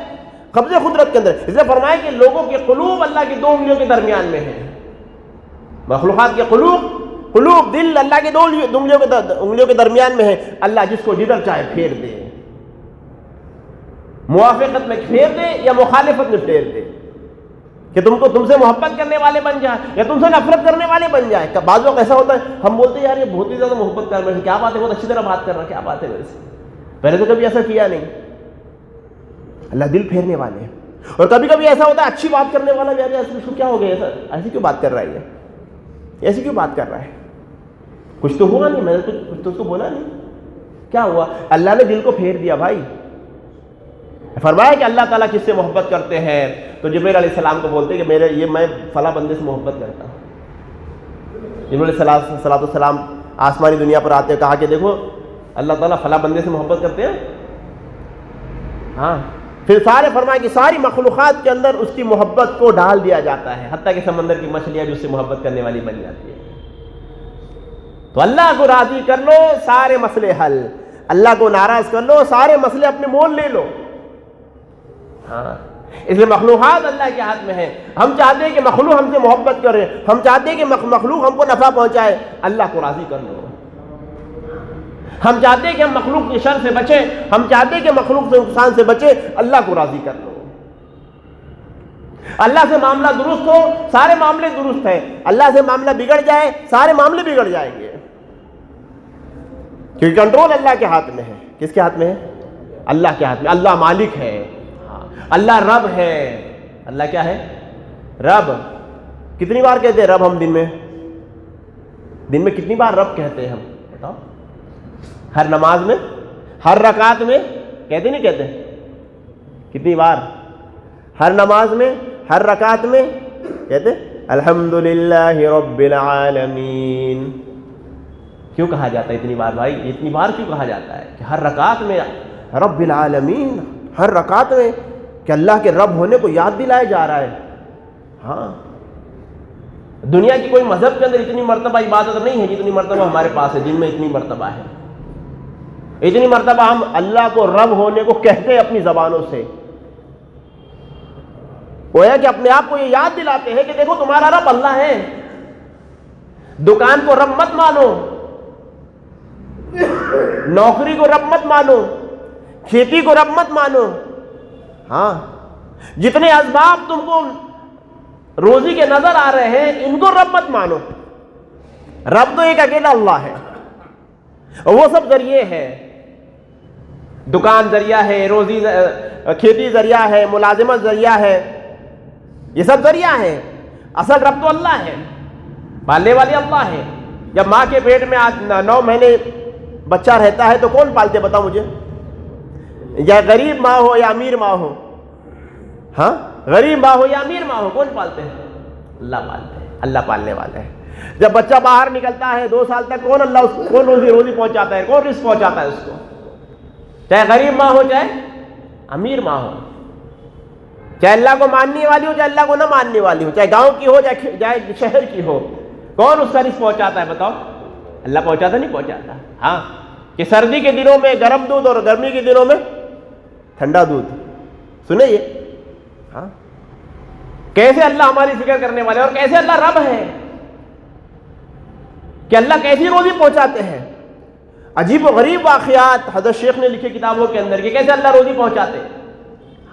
قبضے قدرت کے اندر۔ اس نے فرمایا کہ لوگوں کے قلوب اللہ کی 2 انگلیوں کے درمیان میں ہے۔ مخلوقات کے قلوب دل اللہ کے 2 انگلیوں کے درمیان میں ہے۔ اللہ جس کو جدھر چاہے پھیر دے، موافقت میں پھیر دے یا مخالفت میں پھیر دے، کہ تم سے محبت کرنے والے بن جائے یا تم سے نفرت کرنے والے بن جائے۔ بعض وقت ایسا ہوتا ہے ہم بولتے ہیں یار یہ بہت ہی زیادہ محبت کر رہے ہیں، کیا بات ہے، بہت اچھی طرح بات کر رہا ہے، کیا بات ہے میرے سے، پہلے تو کبھی ایسا کیا نہیں۔ اللہ دل پھیرنے والے ہیں۔ اور کبھی کبھی ایسا ہوتا ہے اچھی بات کرنے والا بھی اس کو کیا ہو گیا، ایسی کیوں بات کر رہا ہے، ایسی کیوں بات کر رہا ہے، کچھ تو ہوا نہیں، میں نے کچھ تو اس کو بولا نہیں، کیا ہوا؟ اللہ نے دل کو پھیر دیا بھائی۔ فرمایا کہ اللہ تعالیٰ کس سے محبت کرتے ہیں، تو جبرائیل علیہ السلام کو بولتے کہ میں فلاں بندے سے محبت کرتا ہوں۔ جبرائیل علیہ السلام آسمانی دنیا پر آتے ہیں، کہا کہ دیکھو اللہ تعالیٰ فلاں بندے سے محبت کرتے ہیں۔ ہاں، پھر سارے فرمایا کہ ساری مخلوقات کے اندر اس کی محبت کو ڈال دیا جاتا ہے، حتیٰ کہ سمندر کی مچھلیاں بھی اس سے محبت کرنے والی بن جاتی ہے۔ تو اللہ کو راضی کر لو، سارے مسئلے حل۔ اللہ کو ناراض کر لو، سارے مسئلے اپنے مول لے لو۔ ہاں، اس لیے مخلوقات اللہ کے ہاتھ میں ہے. ہم چاہتے ہیں کہ مخلوق ہم سے محبت کرے, ہم چاہتے ہیں کہ مخلوق ہم کو نفع پہنچائے, اللہ کو راضی کر لو. ہم چاہتے ہیں کہ ہم مخلوق کی شر سے بچیں, ہم چاہتے ہیں کہ مخلوق سے نقصان سے بچیں, اللہ کو راضی کر لو. اللہ سے معاملہ درست ہو, سارے معاملے درست ہیں. اللہ سے معاملہ بگڑ جائے, سارے معاملے بگڑ جائیں گے, کیونکہ کنٹرول اللہ کے ہاتھ میں ہے. کس کے ہاتھ میں ہے؟ اللہ کے ہاتھ میں. اللہ مالک ہے, اللہ رب ہے. اللہ کیا ہے؟ رب. کتنی بار کہتے ہیں رب ہم دن میں کتنی بار رب کہتے ہیں ہم؟ بتاؤ. ہر نماز میں, ہر رکعت میں کہتے نہیں کہتے؟ کتنی بار؟ ہر نماز میں, ہر رکعت میں کہتے الحمدللہ رب العالمین. کیوں کہا جاتا ہے اتنی بار بھائی؟ اتنی بار کیوں کہا جاتا ہے کہ ہر رکعت میں رب العالمین, ہر رکعت میں کہ اللہ کے رب ہونے کو یاد دلایا جا رہا ہے. ہاں, دنیا کی کوئی مذہب کے اندر اتنی مرتبہ عبادت نہیں ہے جتنی مرتبہ ہمارے پاس ہے. جن میں اتنی مرتبہ ہے, اتنی مرتبہ ہم اللہ کو رب ہونے کو کہتے ہیں اپنی زبانوں سے. وہ ہے کہ اپنے آپ کو یہ یاد دلاتے ہیں کہ دیکھو تمہارا رب اللہ ہے. دکان کو رب مت مانو, نوکری کو رب مت مانو, کھیتی کو رب مت مانو. ہاں, جتنے اسباب تم کو روزی کے نظر آ رہے ہیں ان کو رب مت مانو. رب تو ایک اکیلا اللہ ہے, اور وہ سب ذریعے ہے. دکان ذریعہ ہے, روزی کھیتی ذریعہ ہے, ملازمت ذریعہ ہے, یہ سب ذریعہ ہے. اصل رب تو اللہ ہے, پالنے والے اللہ ہے. جب ماں کے پیٹ میں 9 مہینے بچہ رہتا ہے تو کون پالتے بتاؤ مجھے؟ یا غریب ماں ہو یا امیر ماں ہو؟ ہاں, غریب ماں ہو یا امیر ماں ہو, کون پالتے ہیں؟ اللہ پالتے ہیں, اللہ پالنے والا ہے. جب بچہ باہر نکلتا ہے 2 سال تک کون کون روزی پہنچاتا ہے, کون رزق پہنچاتا ہے اس کو؟ چاہے غریب ماں ہو چاہے امیر ماں ہو, چاہے اللہ کو ماننے والی ہو چاہے اللہ کو نہ ماننے والی ہو, چاہے گاؤں کی ہو چاہے شہر کی ہو, کون اس کا رزق پہنچاتا ہے بتاؤ؟ اللہ پہنچاتا نہیں پہنچاتا؟ ہاں, کہ سردی کے دنوں میں گرم دودھ اور گرمی کے دنوں میں ٹھنڈا دودھ. سنے یہ؟ ہاں, کیسے اللہ ہماری فکر کرنے والے, اور کیسے اللہ رب ہے, کہ اللہ کیسی روزی پہنچاتے ہیں. عجیب و غریب واقعات حضرت شیخ نے لکھے کتابوں کے اندر کہ کیسے اللہ روزی پہنچاتے.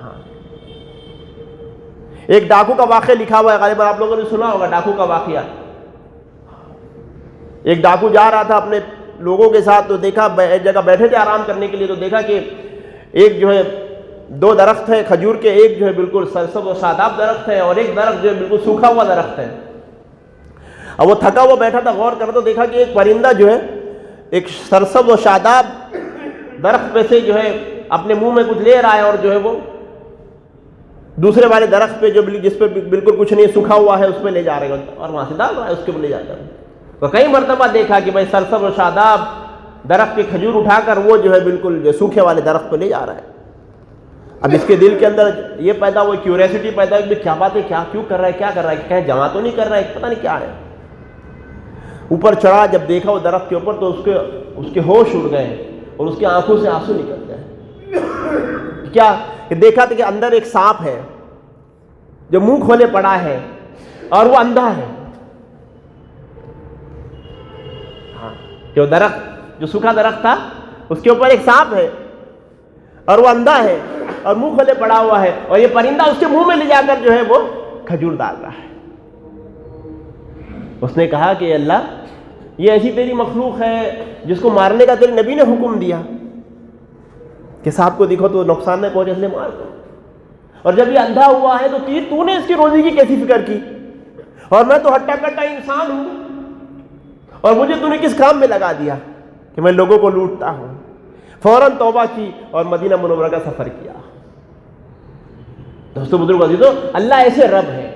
ہاں, ایک ڈاکو کا واقعہ لکھا ہوا ہے, غالباً آپ لوگوں نے سنا ہوگا ڈاکو کا واقعہ. ایک ڈاکو جا رہا تھا اپنے لوگوں کے ساتھ, تو دیکھا ایک جگہ بیٹھے تھے آرام کرنے کے لیے, تو دیکھا کہ ایک جو ہے 2 درخت ہے کھجور کے, ایک جو ہے بالکل سرسبز و شاداب درخت ہے, اور ایک درخت جو ہے بالکل سوکھا ہوا درخت ہے. اب وہ تھکا ہوا بیٹھا تھا, غور کرتا تو دیکھا کہ ایک پرندہ جو ہے ایک سرسبز و شاداب درخت پہ سے جو ہے اپنے منہ میں کچھ لے رہا ہے, اور جو ہے وہ دوسرے والے درخت پہ جو جس پہ بالکل کچھ نہیں سوکھا ہوا ہے اس پہ لے جا رہے ہیں, اور وہاں سے ڈال رہا ہے اس کے اوپر لے جاتا ہے. تو کئی مرتبہ دیکھا کہ بھائی سرسبز و شاداب درخت کے کھجور اٹھا کر وہ جو ہے بالکل جو سوکھے والے درخت پہ لے جا رہا ہے. اب اس کے دل کے اندر یہ پیدا ہوا, کیوریسٹی پیدا ہوئی کہ کیا بات ہے, کیا کیوں کر رہا ہے, کیا کر رہا ہے, کہیں جمع تو نہیں کر رہا ہے, پتہ نہیں کیا ہے. اوپر چڑھا, جب دیکھا وہ درخت کے اوپر تو اس کے ہوش اڑ گئے اور اس کی آنکھوں سے آنسو نکل گئے. کیا کہ دیکھا تھا کہ اندر ایک سانپ ہے جو منہ کھولے پڑا ہے اور وہ اندھا ہے. ہاں, کہ وہ درخت جو سوکھا درخت تھا اس کے اوپر ایک سانپ ہے اور وہ اندھا ہے اور منہ کھولے پڑا ہوا ہے, اور یہ پرندہ اس کے منہ میں لے جا کر جو ہے وہ کھجور ڈال رہا ہے. اس نے کہا کہ اللہ, یہ ایسی تیری مخلوق ہے جس کو مارنے کا تیرے نبی نے حکم دیا کہ سانپ کو دیکھو تو نقصان نہ پہنچے اس لیے مار دو, اور جب یہ اندھا ہوا ہے تو نے اس کی روزی کی کیسی فکر کی, اور میں تو ہٹا کٹا انسان ہوں, اور مجھے تو نے کس کام میں لگا دیا کہ میں لوگوں کو لوٹتا ہوں. فوراً توبہ کی اور مدینہ منورہ کا سفر کیا. دوستو بزرگ عزیزو, اللہ ایسے رب ہے,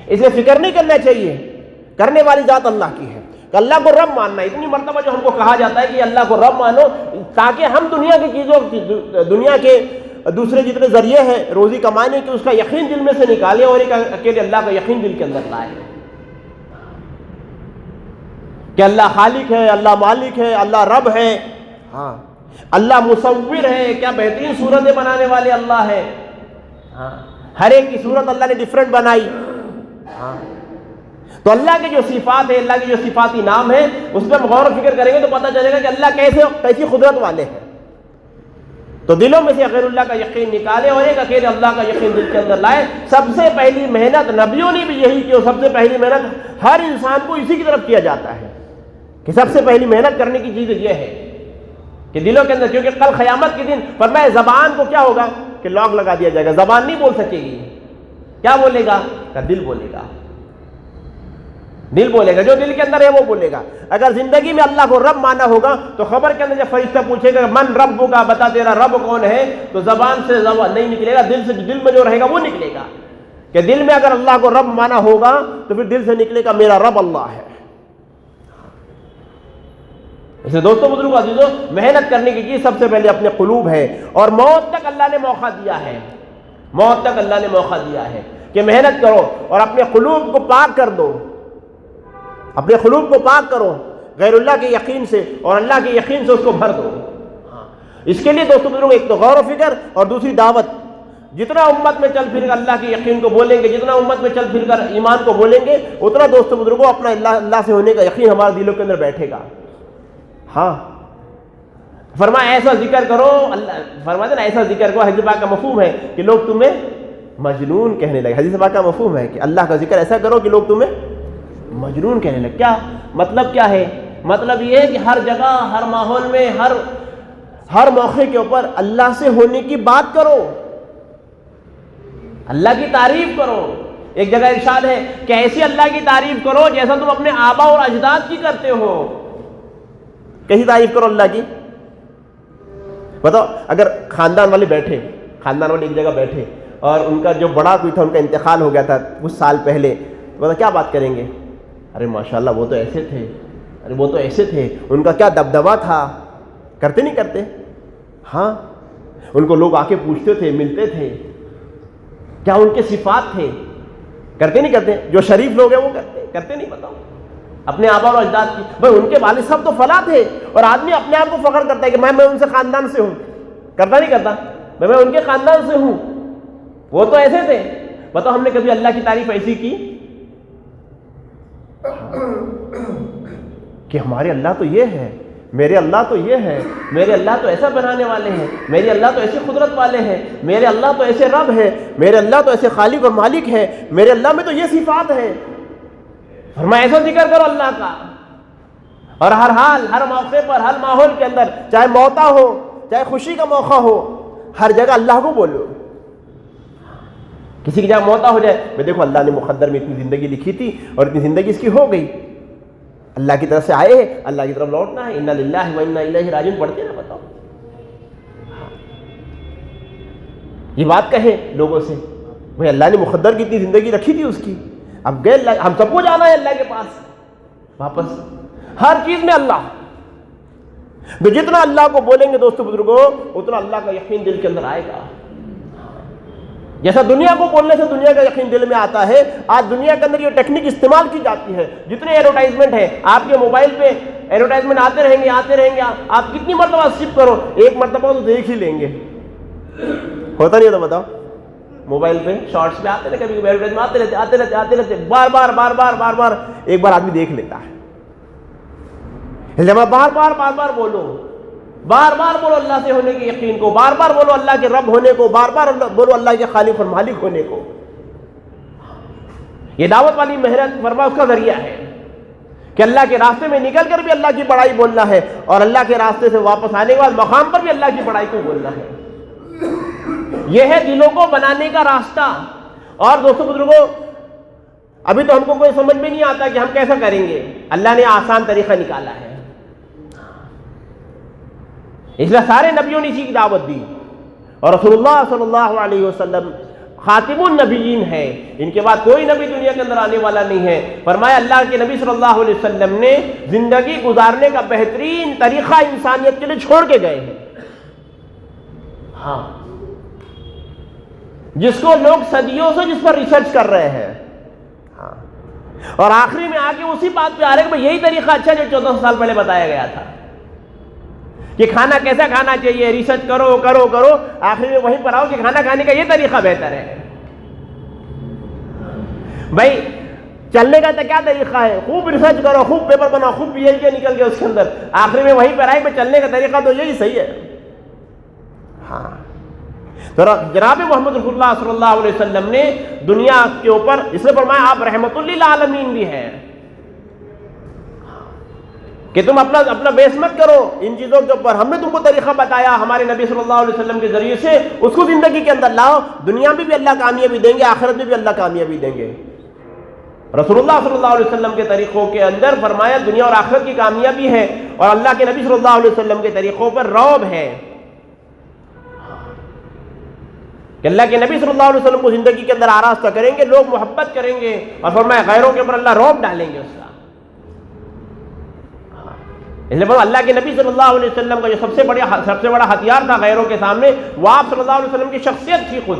اس لیے فکر نہیں کرنا چاہیے, کرنے والی ذات اللہ کی ہے. کہ اللہ کو رب ماننا, اتنی مرتبہ جو ہم کو کہا جاتا ہے کہ اللہ کو رب مانو, تاکہ ہم دنیا کی چیزوں, دنیا کے دوسرے جتنے ذریعے ہیں روزی کمانے کے, اس کا یقین دل میں سے نکالیں اور ایک اکیلے اللہ کا یقین دل کے اندر لائیں کہ اللہ خالق ہے, اللہ مالک ہے, اللہ رب ہے. ہاں, اللہ مصور ہے, کیا بہترین صورتیں بنانے والے اللہ ہے. ہاں ہر ایک کی صورت اللہ نے ڈفرینٹ بنائی. ہاں تو اللہ کے جو صفات ہے، اللہ کے جو صفاتی نام ہے، اس پہ ہم غور و فکر کریں گے تو پتہ چلے گا کہ اللہ کیسی قدرت والے ہیں. تو دلوں میں سے غیر اللہ کا یقین نکالے اور ایک اکیلے اللہ کا یقین دل کے اندر لائے. سب سے پہلی محنت نبیوں نے بھی یہی کی، اور سب سے پہلی محنت ہر انسان کو اسی کی طرف کیا جاتا ہے کہ سب سے پہلی محنت کرنے کی چیز یہ ہے کہ دلوں کے اندر، کیونکہ کل قیامت کے دن فرمایا زبان کو کیا ہوگا کہ لاک لگا دیا جائے گا. زبان نہیں بول سکے گی. کیا بولے گا؟ دل بولے گا. دل بولے گا، جو دل کے اندر ہے وہ بولے گا. اگر زندگی میں اللہ کو رب مانا ہوگا تو خبر کے اندر جب فرشتہ پوچھے گا من رب کا، بتا تیرا رب کون ہے، تو زبان سے نہیں نکلے گا، دل سے، دل میں جو رہے گا وہ نکلے گا. کہ دل میں اگر اللہ کو رب مانا ہوگا تو پھر دل سے نکلے گا میرا رب اللہ ہے. اسے دوستوں بزرگوں عزیزوں، محنت کرنے کی چیز سب سے پہلے اپنے قلوب ہے. اور موت تک اللہ نے موقع دیا ہے، موت تک اللہ نے موقع دیا ہے کہ محنت کرو اور اپنے قلوب کو پاک کر دو. اپنے قلوب کو پاک کرو غیر اللہ کے یقین سے، اور اللہ کے یقین سے اس کو بھر دو. اس کے لیے دوستوں بزرگوں ایک تو غور و فکر اور دوسری دعوت. جتنا امت میں چل پھر کر اللہ کے یقین کو بولیں گے، جتنا امت میں چل پھر کر ایمان کو بولیں گے، اتنا دوستوں بزرگوں اپنا اللہ سے ہونے کا یقین ہمارے دلوں کے اندر بیٹھے گا. ہاں فرمایا ایسا ذکر کرو، اللہ فرماتے نا ایسا ذکر کرو. حدیث پاک کا مفہوم ہے کہ لوگ تمہیں مجنون کہنے لگے. حدیث پاک کا مفہوم ہے کہ اللہ کا ذکر ایسا کرو کہ لوگ تمہیں مجنون کہنے لگے. کیا مطلب؟ کیا ہے مطلب؟ یہ ہے کہ ہر جگہ، ہر ماحول میں، ہر موقع کے اوپر اللہ سے ہونے کی بات کرو، اللہ کی تعریف کرو. ایک جگہ ارشاد ہے کہ ایسی اللہ کی تعریف کرو جیسا تم اپنے آبا اور اجداد کی کرتے ہو. کیسی تعریف کرو اللہ کی؟ بتاؤ، اگر خاندان والے بیٹھے، خاندان والے ایک جگہ بیٹھے اور ان کا جو بڑا کوئی تھا، ان کا انتقال ہو گیا تھا کچھ سال پہلے، تو بتاؤ کیا بات کریں گے؟ ارے ماشاءاللہ وہ تو ایسے تھے، ارے وہ تو ایسے تھے، ان کا کیا دبدبا تھا. کرتے نہیں کرتے؟ ہاں ان کو لوگ آ کے پوچھتے تھے، ملتے تھے، کیا ان کے صفات تھے. کرتے نہیں کرتے؟ جو شریف لوگ ہیں وہ کرتے نہیں. بتاؤ اپنے آبا اور اجداد کی، بھائی ان کے والد صاحب تو فلاں تھے، اور آدمی اپنے آپ کو فخر کرتا ہے کہ میں ان سے خاندان سے ہوں. کرتا نہیں کرتا؟ میں ان کے خاندان سے ہوں، وہ تو ایسے تھے. بتاؤ ہم نے کبھی اللہ کی تعریف ایسی کی کہ ہمارے اللہ تو یہ ہے، میرے اللہ تو یہ ہے، میرے اللہ تو ایسا بنانے والے ہیں، میرے اللہ تو ایسی قدرت والے ہیں، میرے اللہ تو ایسے رب ہے، میرے اللہ تو ایسے خالق اور مالک ہے، میرے اللہ میں تو یہ صفات ہے. فرمایا ایسا ذکر کرو اللہ کا. اور ہر حال، ہر موقع پر، ہر ماحول کے اندر، چاہے موتا ہو، چاہے خوشی کا موقع ہو، ہر جگہ اللہ کو بولو. کسی کی جگہ موتا ہو جائے، میں دیکھو اللہ نے مقدر میں اتنی زندگی لکھی تھی اور اتنی زندگی اس کی ہو گئی، اللہ کی طرف سے آئے ہیں، اللہ کی طرف لوٹنا ہے. انا للہ و انا الیہ راجعون پڑھتے نا. بتاؤ یہ بات کہیں لوگوں سے، بھائی اللہ نے مقدر کی اتنی زندگی رکھی تھی اس کی، اب گئے اللہ، ہم سب کو جانا ہے اللہ کے پاس واپس. ہر چیز میں اللہ. تو جتنا اللہ کو بولیں گے دوستو بزرگوں، اتنا اللہ کا یقین دل کے اندر آئے گا. جیسا دنیا کو بولنے سے دنیا کا یقین دل میں آتا ہے، آج دنیا کے اندر یہ ٹیکنیک استعمال کی جاتی ہے. جتنے ایڈورٹائزمنٹ ہے آپ کے موبائل پہ، ایڈورٹائزمنٹ آتے رہیں گے. آپ کتنی مرتبہ سکپ کرو، ایک مرتبہ تو دیکھ ہی لیں گے. ہوتا نہیں ہوتا؟ بتاؤ موبائل پہ شارٹس پہ آتے رہتے، کبھی ایڈورٹائزمنٹ آتے رہتے بار بار ایک بار آدمی دیکھ لیتا ہے. جب بار بولو، بار بار بولو اللہ سے ہونے کے یقین کو، بار بار بولو اللہ کے رب ہونے کو، بار بار بولو اللہ کے خالق اور مالک ہونے کو. یہ دعوت والی محنت فرما اس کا ذریعہ ہے کہ اللہ کے راستے میں نکل کر بھی اللہ کی بڑائی بولنا ہے، اور اللہ کے راستے سے واپس آنے کے بعد مقام پر بھی اللہ کی بڑائی کو بولنا ہے. یہ ہے دلوں کو بنانے کا راستہ. اور دوستو بزرگوں، ابھی تو ہم کو کوئی سمجھ میں نہیں آتا کہ ہم کیسا کریں گے. اللہ نے آسان طریقہ نکالا ہے، اس لیے سارے نبیوں نے اسی کی دعوت دی. اور رسول اللہ صلی اللہ علیہ وسلم خاتم النبیین ہے، ان کے بعد کوئی نبی دنیا کے اندر آنے والا نہیں ہے. فرمایا اللہ کے نبی صلی اللہ علیہ وسلم نے زندگی گزارنے کا بہترین طریقہ انسانیت کے لیے چھوڑ کے گئے ہیں. ہاں، جس کو لوگ صدیوں سے جس پر ریسرچ کر رہے ہیں، ہاں، اور آخری میں آ کے اسی بات پہ آ رہے ہیں کہ یہی طریقہ اچھا جو 1400 سال پہلے بتایا گیا تھا کہ کھانا کیسا کھانا چاہیے. ریسرچ کرو، آخری میں وہیں پر آؤ کہ کھانا کھانے کا یہ طریقہ بہتر ہے. بھائی چلنے کا تو کیا طریقہ ہے؟ خوب ریسرچ کرو، خوب پیپر بناؤ، خوب پی ایچ ڈی نکل کے اس کے اندر آخری میں وہیں پر آئے کہ چلنے کا طریقہ تو یہی صحیح ہے. ہاں تو جناب محمد رسول اللہ صلی اللہ علیہ وسلم نے دنیا کے اوپر اس نے فرمایا آپ رحمت للعالمین بھی ہیں کہ تم اپنا بیس مت کرو ان چیزوں کے اوپر. ہم نے تم کو طریقہ بتایا ہمارے نبی صلی اللہ علیہ وسلم کے ذریعے سے، اس کو زندگی کے اندر لاؤ. دنیا میں بھی اللہ کامیابی دیں گے، آخرت میں بھی اللہ کامیابی دیں گے. رسول اللہ صلی اللہ علیہ وسلم کے طریقوں کے اندر فرمایا دنیا اور آخرت کی کامیابی ہے، اور اللہ کے نبی صلی اللہ علیہ وسلم کے طریقوں پر رعب ہے کہ اللہ کے نبی صلی اللہ علیہ وسلم کو زندگی کے اندر آراستہ کریں گے، لوگ محبت کریں گے، اور فرمایا غیروں کے اوپر اللہ رعب ڈالیں گے اس کا. اس لیے اللہ کے نبی صلی اللہ علیہ وسلم کا جو سب سے بڑا ہتھیار تھا غیروں کے سامنے، وہ آپ صلی اللہ علیہ وسلم کی شخصیت تھی خود،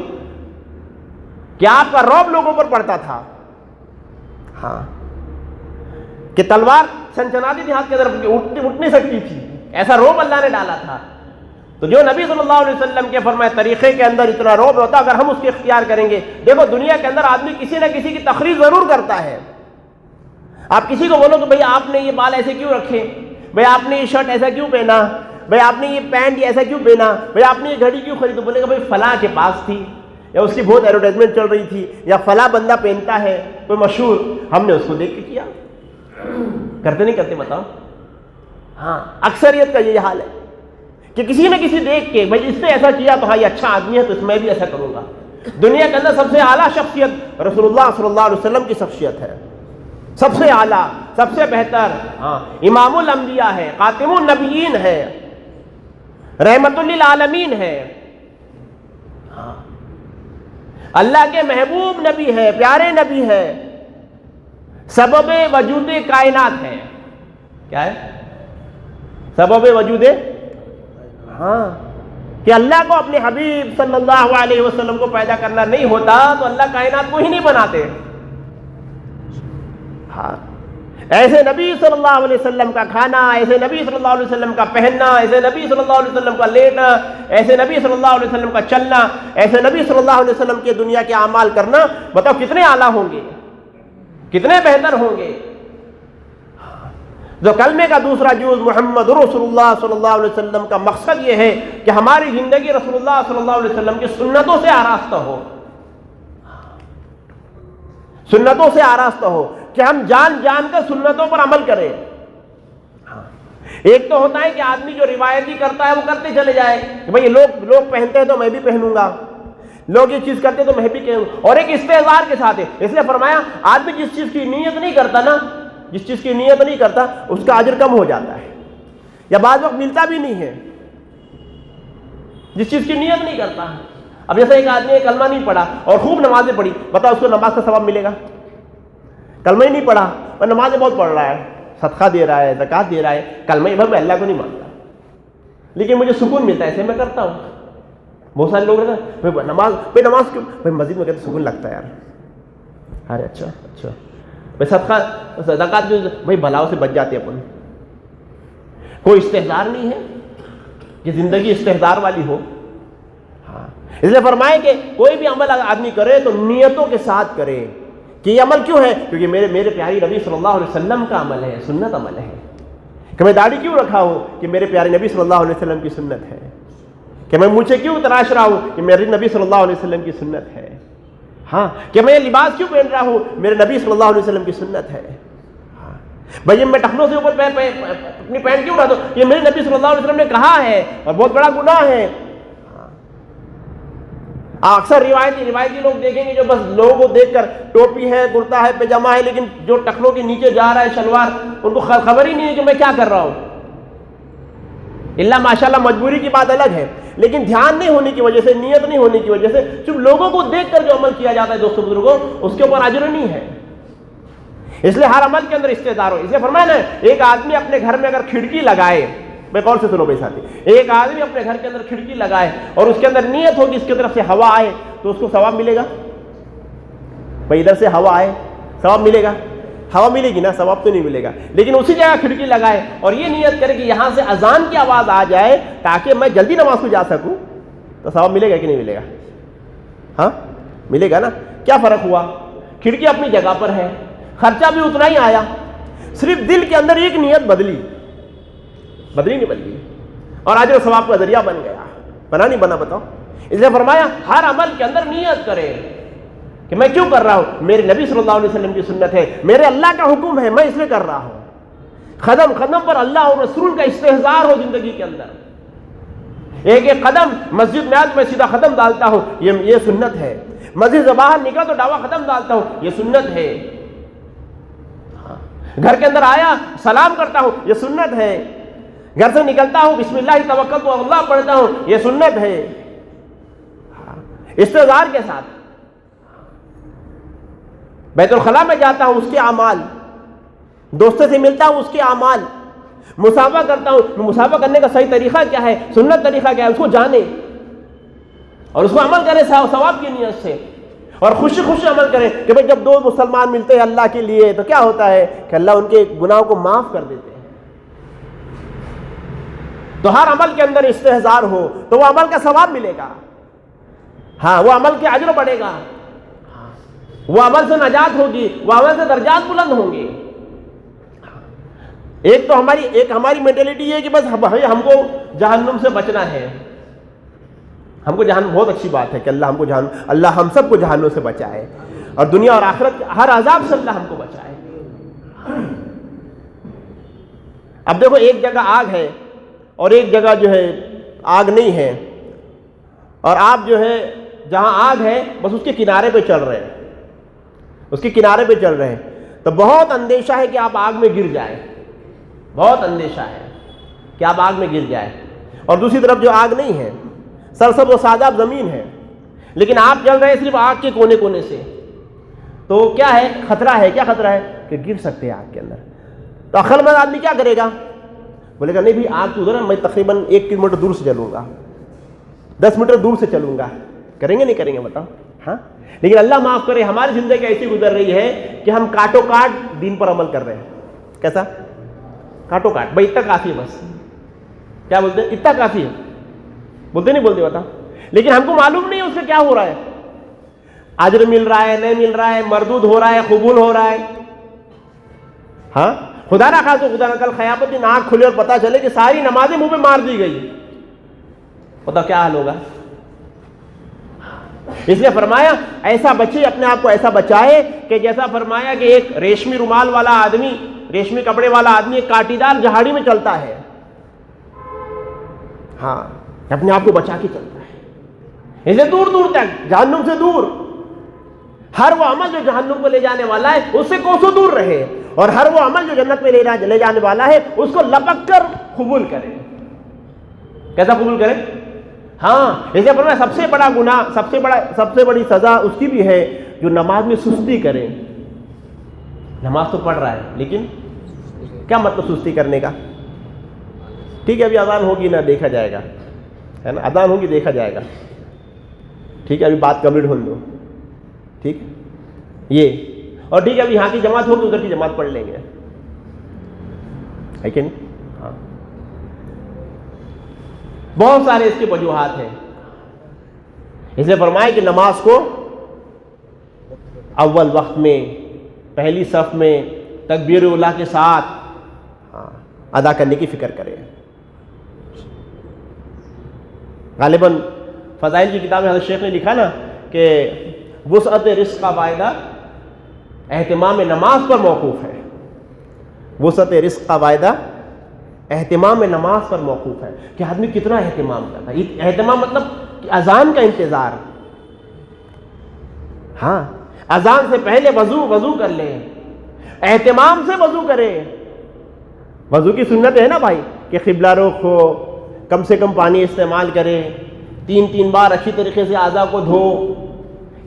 کہ آپ کا رعب لوگوں پر پڑتا تھا. ہاں کہ تلوار سنچناتی تھی ہاتھ کے اندر، اٹھ نہیں سکتی تھی، ایسا رعب اللہ نے ڈالا تھا. تو جو نبی صلی اللہ علیہ وسلم کے فرمائے طریقے کے اندر اتنا رعب ہوتا، اگر ہم اس کے اختیار کریں گے. دیکھو دنیا کے اندر آدمی کسی نہ کسی کی تقریر ضرور کرتا ہے. آپ کسی کو بولو کہ بھئی آپ نے یہ بال ایسے کیوں رکھے، بھئی آپ نے یہ شرٹ ایسا کیوں پہنا، بھئی آپ نے یہ پینٹ ایسا کیوں پہنا، بھئی آپ نے یہ گھڑی کیوں خریدی، بولے گا بھئی فلاں کے پاس تھی، یا اس کی بہت ایڈورٹائزمنٹ چل رہی تھی، یا فلاں بندہ پہنتا ہے کوئی مشہور، ہم نے اس کو دیکھ کے کیا. کرتے نہیں کرتے بتاؤ؟ ہاں اکثریت کا یہ حال ہے کہ کسی نہ کسی دیکھ کے بھائی اس نے ایسا کیا تو ہاں یہ اچھا آدمی ہے تو میں بھی ایسا کروں گا. دنیا کے اندر سب سے اعلیٰ شخصیت رسول اللہ صلی اللہ علیہ وسلم کی شخصیت ہے، سب سے اعلیٰ، سب سے بہتر. ہاں امام الانبیاء ہے، خاتم النبیین ہے، رحمت للعالمین ہے. ہاں اللہ کے محبوب نبی ہے، پیارے نبی ہے، سبب وجود کائنات ہے. کیا ہے سبب وجود؟ ہاں کہ اللہ کو اپنے حبیب صلی اللہ علیہ وسلم کو پیدا کرنا نہیں ہوتا تو اللہ کائنات کو ہی نہیں بناتے. ہاں ایسے نبی صلی اللہ علیہ وسلم کا کھانا، ایسے نبی صلی اللہ علیہ وسلم کا پہننا، ایسے نبی صلی اللہ علیہ وسلم کا لیٹنا، ایسے نبی صلی اللہ علیہ وسلم کا چلنا، ایسے نبی صلی اللہ علیہ وسلم کے دنیا کے اعمال کرنا، بتاؤ کتنے اعلیٰ ہوں گے، کتنے بہتر ہوں گے. جو کلمے کا دوسرا جز محمد رسول اللہ صلی اللہ علیہ وسلم کا مقصد یہ ہے کہ ہماری زندگی رسول اللہ صلی اللہ علیہ وسلم کی سنتوں سے آراستہ ہو، سنتوں سے آراستہ ہو، کہ ہم جان جان کر سنتوں پر عمل کریں. ایک تو ہوتا ہے کہ آدمی جو روایتی کرتا ہے وہ کرتے چلے جائے کہ بھئی لوگ پہنتے ہیں تو میں بھی پہنوں گا، لوگ یہ چیز کرتے تو میں بھی کہوں، اور ایک استحضار کے ساتھ ہے. اس لیے فرمایا آدمی جس چیز کی نیت نہیں کرتا نا، جس چیز کی نیت نہیں کرتا اس کا اجر کم ہو جاتا ہے، یا بعض وقت ملتا بھی نہیں ہے جس چیز کی نیت نہیں کرتا. اب جیسے ایک آدمی کلمہ نہیں پڑھا اور خوب نمازیں پڑھی، بتاؤ اس کو نماز کا ثواب ملے گا؟ کلمہ ہی نہیں پڑھا اور نمازیں بہت پڑھ رہا ہے، صدقہ دے رہا ہے، زکوٰۃ دے رہا ہے، کلمہ ہی بھر میں اللہ کو نہیں مانتا لیکن مجھے سکون ملتا ہے ایسے میں کرتا ہوں. بہت سارے لوگ رہتے ہیں نماز کیوں بھائی مسجد میں کہتے سکون لگتا ہے یار. ارے اچھا بھائی صدقہ زکوٰۃ جو بھائی بلاؤ سے بچ جاتے اپن. کوئی استحضار نہیں ہے کہ زندگی استحضار والی ہو. ہاں اس لیے فرمائے کہ کوئی بھی عمل آدمی کرے تو نیتوں کے ساتھ کرے کہ یہ عمل کیوں ہے، کیونکہ میرے پیاری نبی صلی اللہ علیہ وسلم کا عمل ہے، سنت عمل ہے. کہ میں داڑھی کیوں رکھا ہوں کہ میرے پیارے نبی صلی اللہ علیہ وسلم کی سنت ہے. کہ میں مجھے کیوں تراش رہا ہوں کہ میرے نبی صلی اللہ علیہ وسلم کی سنت ہے. ہاں کہ میں لباس کیوں پہن رہا ہوں، میرے نبی صلی اللہ علیہ وسلم کی سنت ہے. ہاں بھائی میں ٹخنوں سے اوپر اپنی پینٹ کیوں اٹھاتا ہوں، یہ میرے نبی صلی اللہ علیہ وسلم نے کہا ہے اور بہت بڑا گناہ ہے. اکثر روایتی لوگ دیکھیں گے جو بس لوگوں کو دیکھ کر ٹوپی ہے، کرتا ہے، پیجامہ ہے، لیکن جو ٹخنوں کے نیچے جا رہا ہے شلوار، ان کو خبر ہی نہیں ہے کہ میں کیا کر رہا ہوں. اللہ ماشاءاللہ مجبوری کی بات الگ ہے، لیکن دھیان نہیں ہونے کی وجہ سے، نیت نہیں ہونے کی وجہ سے صرف لوگوں کو دیکھ کر جو عمل کیا جاتا ہے دوستوں بزرگوں، اس کے اوپر اجر نہیں ہے. اس لیے ہر عمل کے اندر استحضار ہو. اس لیے فرمایا نا ایک آدمی اپنے گھر میں اگر کھڑکی لگائے، میں کون سے سنو بھائی ساتھی، ایک آدمی اپنے گھر کے اندر کھڑکی لگائے اور اس کے اندر نیت ہوگی اس کی طرف سے ہوا آئے تو اس کو ثواب ملے گا. بھائی ادھر سے ہوا آئے ثواب ملے گا؟ ہوا ملے گی نا، ثواب تو نہیں ملے گا. لیکن اسی جگہ کھڑکی لگائے اور یہ نیت کرے کہ یہاں سے اذان کی آواز آ جائے تاکہ میں جلدی نماز کو جا سکوں، تو ثواب ملے گا کہ نہیں ملے گا؟ ہاں ملے گا نا. کیا فرق ہوا کھڑکی اپنی جگہ پر ہے، خرچہ بھی اتنا ہی آیا، صرف دل کے اندر ایک نیت بدلی نہیں بدلی اور اجر و ثواب کا ذریعہ بن گیا. بنا نہیں بنا بتاؤ؟ اس لیے فرمایا ہر عمل کے اندر نیت کرے کہ میں کیوں کر رہا ہوں، میرے نبی صلی اللہ علیہ وسلم کی سنت ہے، میرے اللہ کا حکم ہے، میں اس لیے کر رہا ہوں. قدم قدم پر اللہ اور رسول کا استحضار ہو زندگی کے اندر. ایک ایک قدم مسجد میں آج میں سیدھا ختم ڈالتا ہوں، یہ سنت ہے. مسجد سے باہر نکل تو ڈاوا ختم ڈالتا ہوں، یہ سنت ہے. گھر کے اندر آیا سلام کرتا ہوں، یہ سنت ہے. گھر سے نکلتا ہوں بسم اللہ توکلت علی اللہ پڑھتا ہوں، یہ سنت ہے. استحضار کے ساتھ بیت الخلاء میں جاتا ہوں، اس کے اعمال، دوستوں سے ملتا ہوں، اس کے اعمال، مسافہ کرتا ہوں، مسافہ کرنے کا صحیح طریقہ کیا ہے، سنت طریقہ کیا ہے، اس کو جانے اور اس کو عمل کرے ثواب کی نیت سے، اور خوشی خوشی عمل کرے کہ بھئی جب دو مسلمان ملتے ہیں اللہ کے لیے تو کیا ہوتا ہے کہ اللہ ان کے گناہوں کو معاف کر دیتے ہیں. تو ہر عمل کے اندر استحضار ہو تو وہ عمل کا ثواب ملے گا. ہاں، وہ عمل کے اجر بڑھے گا، وہ عمل سے نجات ہوگی، وہ عمل سے درجات بلند ہوں گے. ایک ہماری مینٹلٹی یہ ہے کہ بس ہم کو جہنم سے بچنا ہے. ہم کو جہنم، بہت اچھی بات ہے کہ اللہ ہم سب کو جہنم سے بچائے اور دنیا اور آخرت کے ہر عذاب سے اللہ ہم کو بچائے. اب دیکھو ایک جگہ آگ ہے اور ایک جگہ جو ہے آگ نہیں ہے، اور آپ جو ہے جہاں آگ ہے بس اس کے کنارے پہ چل رہے ہیں، تو بہت اندیشہ ہے کہ آپ آگ میں گر جائیں، بہت اندیشہ ہے کہ آپ آگ میں گر جائیں. اور دوسری طرف جو آگ نہیں ہے، سرسبز و شاداب زمین ہے، لیکن آپ چل رہے ہیں صرف آگ کے کونے کونے سے، تو کیا ہے، خطرہ ہے. کیا خطرہ ہے کہ گر سکتے ہیں آگ کے اندر. تو عقل مند آدمی کیا کرے گا؟ بولے گا نہیں بھی آگ تو ادھر ہے، میں تقریباً 1 کلومیٹر دور سے چلوں گا، 10 میٹر دور سے چلوں گا. کریں گے نہیں کریں گے بتاؤ؟ ہاں. لیکن اللہ معاف کرے، ہماری زندگی ایسی گزر رہی ہے کہ ہم کاٹو کاٹ دین پر عمل کر رہے ہیں. کیسا؟ کاٹو کاٹ، بھائی اتنا کافی ہے، بس کیا بولتے ہیں، اتنا کافی ہے، بولتے نہیں بولتے بتا. لیکن ہم کو معلوم نہیں ہے اس سے کیا ہو رہا ہے، اجر مل رہا ہے نہیں مل رہا ہے، مردود ہو رہا ہے قبول ہو رہا ہے. ہاں، خدا نہ خواستہ، خدا نہ کل قیامت دن آنکھ کھلے اور پتہ چلے کہ ساری نمازیں منہ پہ مار دی گئی، پتہ کیا حال ہوگا. اس لیے فرمایا ایسا بچے، اپنے آپ کو ایسا بچائے کہ جیسا فرمایا کہ ایک ریشمی رومال والا آدمی، ریشمی کپڑے والا آدمی ایک کاٹیدار جہاڑی میں چلتا ہے. ہاں، اپنے آپ کو بچا کے چلتا ہے، اسے دور دور تک، جہنم سے دور. ہر وہ عمل جو جہنم کو لے جانے والا ہے اس سے کوسوں دور رہے، اور ہر وہ عمل جو جنت میں لے جانے والا ہے اس کو لپک کر قبول کرے. کیسا قبول کرے؟ ہاں، اسے فرمایا سب سے بڑا گناہ، سب سے بڑی سزا اس کی بھی ہے جو نماز میں سستی کرے. نماز تو پڑھ رہا ہے لیکن کیا مطلب سستی کرنے کا؟ ٹھیک ہے، ابھی اذان ہوگی نا، دیکھا جائے گا، ہے نا، اذان ہوگی دیکھا جائے گا. ٹھیک ہے، ابھی بات کمپلیٹ ہونے دو. ٹھیک ہے، یہ اور ٹھیک ہے، ابھی یہاں کی جماعت ہوگی، ادھر کی جماعت پڑھ لیں گے، ہے کہ نہیں؟ ہاں، بہت سارے اس کے وجوہات ہیں. اس لیے فرمایا کہ نماز کو اول وقت میں، پہلی صف میں، تکبیر اولیٰ کے ساتھ ادا کرنے کی فکر کرے. غالباً فضائل کی کتاب میں حضرت شیخ نے لکھا نا کہ وسعت رزق کا وعدہ اہتمام نماز پر موقوف ہے. وسعت رزق کا وعدہ اہتمام نماز پر موقوف ہے کہ آدمی کتنا اہتمام کرتا ہے. اہتمام مطلب کہ اذان کا انتظار. ہاں، اذان سے پہلے وضو کر لے، اہتمام سے وضو کرے. وضو کی سنت ہے نا بھائی کہ قبلہ رخ ہو، کم سے کم پانی استعمال کرے، 3 بار اچھی طریقے سے اعضاء کو دھو.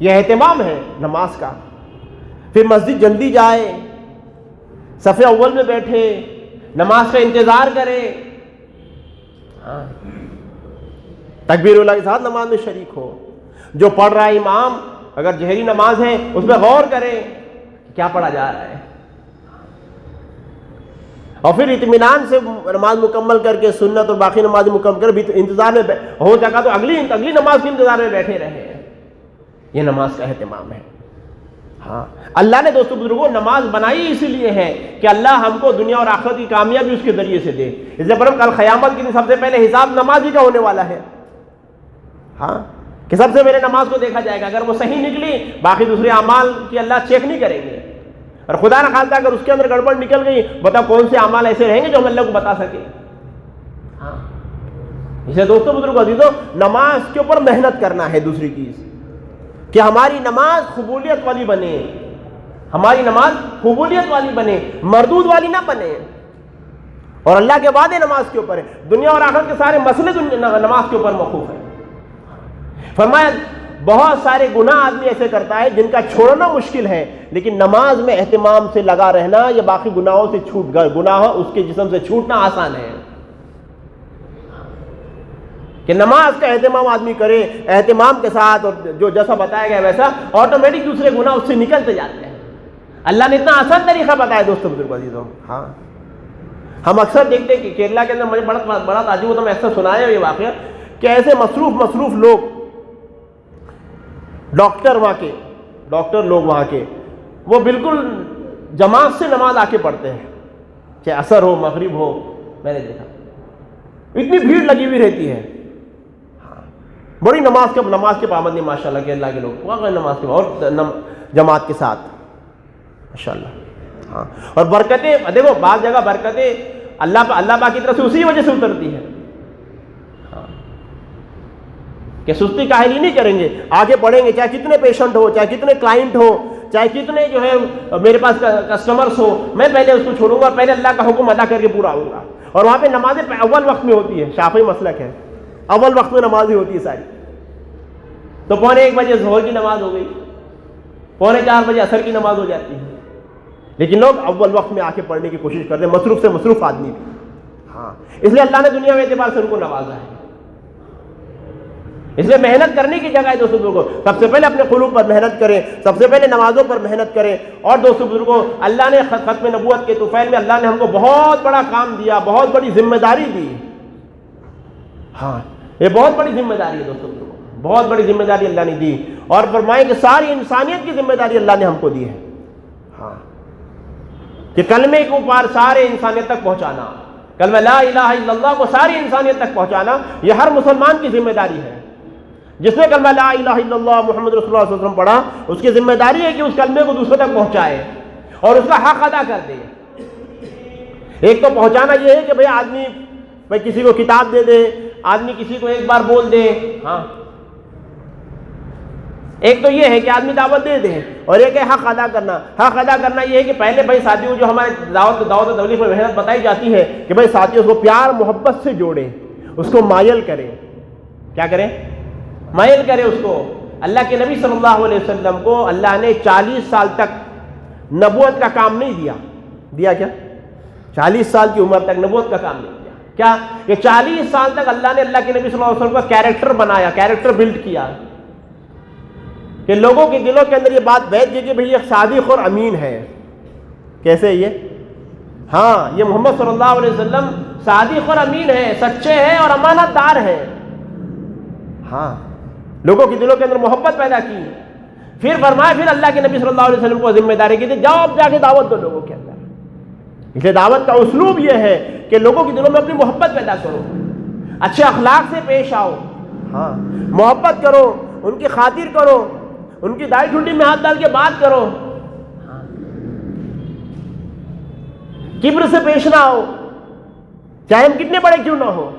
یہ اہتمام ہے نماز کا. پھر مسجد جلدی جائے، صف اول میں بیٹھے، نماز کا انتظار کرے. ہاں، تکبیر اولیٰ کے ساتھ نماز میں شریک ہو. جو پڑھ رہا ہے امام، اگر جہری نماز ہے اس پہ غور کرے کیا پڑھا جا رہا ہے، اور پھر اطمینان سے نماز مکمل کر کے سنت اور باقی نماز مکمل کر بھی انتظار میں ہو سکا تو اگلی نماز کے انتظار میں بیٹھے رہے. یہ نماز کا اہتمام ہے. ہاں اللہ نے دوستو بزرگوں نماز بنائی اسی لیے ہے کہ اللہ ہم کو دنیا اور آخرت کی کامیابی اس کے ذریعے سے دے. اس لیے کل قیامت کے دن سب سے پہلے حساب نماز ہی کا ہونے والا ہے. ہاں کہ سب سے پہلے نماز کو دیکھا جائے گا. اگر وہ صحیح نکلی باقی دوسرے اعمال کی اللہ چیک نہیں کریں گے. اور خدا نہ خواستہ اگر اس کے اندر گڑبڑ نکل گئی بتا کون سے اعمال ایسے رہیں گے جو ہم اللہ کو بتا سکیں. ہاں اسے دوستو بزرگ عزیزو نماز کے اوپر محنت کرنا ہے. دوسری چیز کہ ہماری نماز قبولیت والی بنے, ہماری نماز قبولیت والی بنے, مردود والی نہ بنے. اور اللہ کے وعدے نماز کے اوپر ہے. دنیا اور آخرت کے سارے مسئلے نماز کے اوپر موقوف ہیں. فرمایا بہت سارے گناہ آدمی ایسے کرتا ہے جن کا چھوڑنا مشکل ہے, لیکن نماز میں اہتمام سے لگا رہنا یا باقی گناہوں سے گناہ اس کے جسم سے چھوٹنا آسان ہے. کہ نماز کا اہتمام آدمی کرے اہتمام کے ساتھ, اور جو جیسا بتایا گیا ویسا آٹومیٹک دوسرے گناہ اس سے نکلتے جاتے ہیں. اللہ نے اتنا آسان طریقہ بتایا دوستو بزرگ عزیزوں. ہاں ہم اکثر دیکھتے ہیں کہ کیرلا کے اندر مجھے بڑا تعجب ہوتا ہے, میں اکثر سنایا یہ واقعہ کہ ایسے مصروف لوگ ڈاکٹر لوگ وہاں کے وہ بالکل جماعت سے نماز آ کے پڑھتے ہیں, چاہے عصر ہو مغرب ہو. میں نے دیکھا اتنی بھیڑ لگی ہوئی رہتی ہے. بڑی نماز کے پابند ہیں ماشاء اللہ کے اللہ کے لوگ واقعی نماز کے اور جماعت کے ساتھ ماشاء اللہ. ہاں اور برکتیں دیکھو بعض جگہ برکتیں اللہ پاک کی طرف سے اسی وجہ سے اترتی ہے. ہاں کہ سستی کاہلی نہیں کریں گے, آگے بڑھیں گے, چاہے کتنے پیشنٹ ہو, چاہے کتنے کلائنٹ ہو, چاہے کتنے جو ہے میرے پاس کسٹمرس ہو, میں پہلے اس کو چھوڑوں گا, پہلے اللہ کا حکم ادا کر کے پورا آؤں گا. اور وہاں پہ نمازیں اول وقت میں ہوتی ہے. شافعی مسلک ہے, اول وقت میں نماز ہی ہوتی ہے ساری. تو 1:45 بجے ظہر کی نماز ہو گئی, 3:45 بجے عصر کی نماز ہو جاتی ہے, لیکن لوگ اول وقت میں آ کے پڑھنے کی کوشش کرتے ہیں, مصروف سے مصروف آدمی بھی. ہاں اس لیے اللہ نے دنیا میں اعتبار سے ان کو نوازا ہے. اس لیے محنت کرنے کی جگہ ہے دوستو بزرگوں, سب سے پہلے اپنے قلوب پر محنت کریں, سب سے پہلے نمازوں پر محنت کریں. اور دوستو بزرگوں اللہ نے ختم نبوت کے طفیل میں اللہ نے ہم کو بہت بڑا کام دیا, بہت بڑی ذمہ داری دی. ہاں یہ بہت بڑی ذمہ داری ہے دوستو بزرگوں, بہت بڑی ذمہ داری اللہ نے دی. اور فرمائیں کہ ساری انسانیت کی ذمہ داری اللہ نے ہم کو دی ہے. ہاں کہ کلمے کو پار سارے انسانیت تک پہنچانا, کلمہ لا الہ الا اللہ کو ساری انسانیت تک پہنچانا یہ ہر مسلمان کی ذمہ داری ہے. جس نے کلمہ لا الہ الا اللہ محمد رسول اللہ صلی اللہ علیہ وسلم پڑھا اس کی ذمہ داری ہے کہ اس کلمے کو دوسرے تک پہنچائے اور اس کا حق ادا کر دے. ایک تو پہنچانا یہ ہے کہ بھئی آدمی کسی کو کتاب دے دے, آدمی کسی کو ایک بار بول دے. ہاں ایک تو یہ ہے کہ آدمی دعوت دے دے, اور ایک ہے حق ادا کرنا. حق ادا کرنا یہ ہے کہ پہلے بھائی ساتھیوں جو ہمارے دعوت و تبلیغ میں محنت بتائی جاتی ہے کہ بھائی ساتھیوں اس کو پیار محبت سے جوڑیں, اس کو مائل کریں. کیا کریں؟ مائل کریں اس کو. اللہ کے نبی صلی اللہ علیہ وسلم کو اللہ نے 40 سال تک نبوت کا کام نہیں دیا کیا 40 سال کی عمر تک نبوت کا کام نہیں دیا. کیا کہ 40 سال تک اللہ نے اللہ کے نبی صلی اللہ علیہ وسلم کا کیریکٹر بنایا, کیریکٹر بلڈ کیا, کہ لوگوں کے دلوں کے اندر یہ بات بیٹھ گئی کہ بھئی یہ صادق اور امین ہے. کیسے یہ؟ ہاں یہ محمد صلی اللہ علیہ وسلم صادق اور امین ہے, سچے ہیں اور امانت دار ہیں. ہاں لوگوں کے دلوں کے اندر محبت پیدا کی. پھر فرمایا پھر اللہ کے نبی صلی اللہ علیہ وسلم کو ذمہ داری کی تھی جاؤ اب جا کے دعوت دو لوگوں کے اندر. اس لیے دعوت کا اسلوب یہ ہے کہ لوگوں کے دلوں میں اپنی محبت پیدا کرو, اچھے اخلاق سے پیش آؤ. ہاں محبت کرو, ان کی خاطر کرو, ان کی داڑھی ٹھنڈی میں ہاتھ ڈال کے بات کرو. کبر سے پیش نہ ہو, چاہے ہم کتنے بڑے کیوں نہ ہو,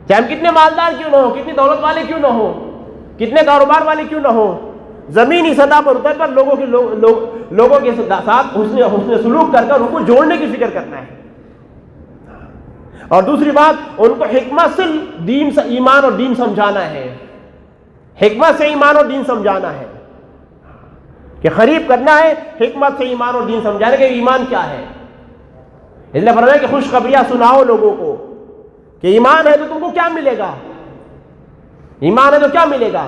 چاہے ہم کتنے مالدار کیوں نہ ہو, کتنی دولت والے کیوں نہ ہو, کتنے کاروبار والے کیوں نہ ہو. زمینی سطح پر اتر پر لوگوں کے ساتھ حسن سلوک کر ان کو جوڑنے کی فکر کرنا ہے. اور دوسری بات ان کو حکمت سے ایمان اور دین سمجھانا ہے. حکمت سے ایمان اور دین سمجھانا ہے کہ قریب کرنا ہے, حکمت سے ایمان اور دین سمجھانے کہ ایمان کیا ہے. اس لیے فرمایا کہ خوشخبریاں سناؤ لوگوں کو کہ ایمان ہے تو تم کو کیا ملے گا, ایمان ہے تو کیا ملے گا.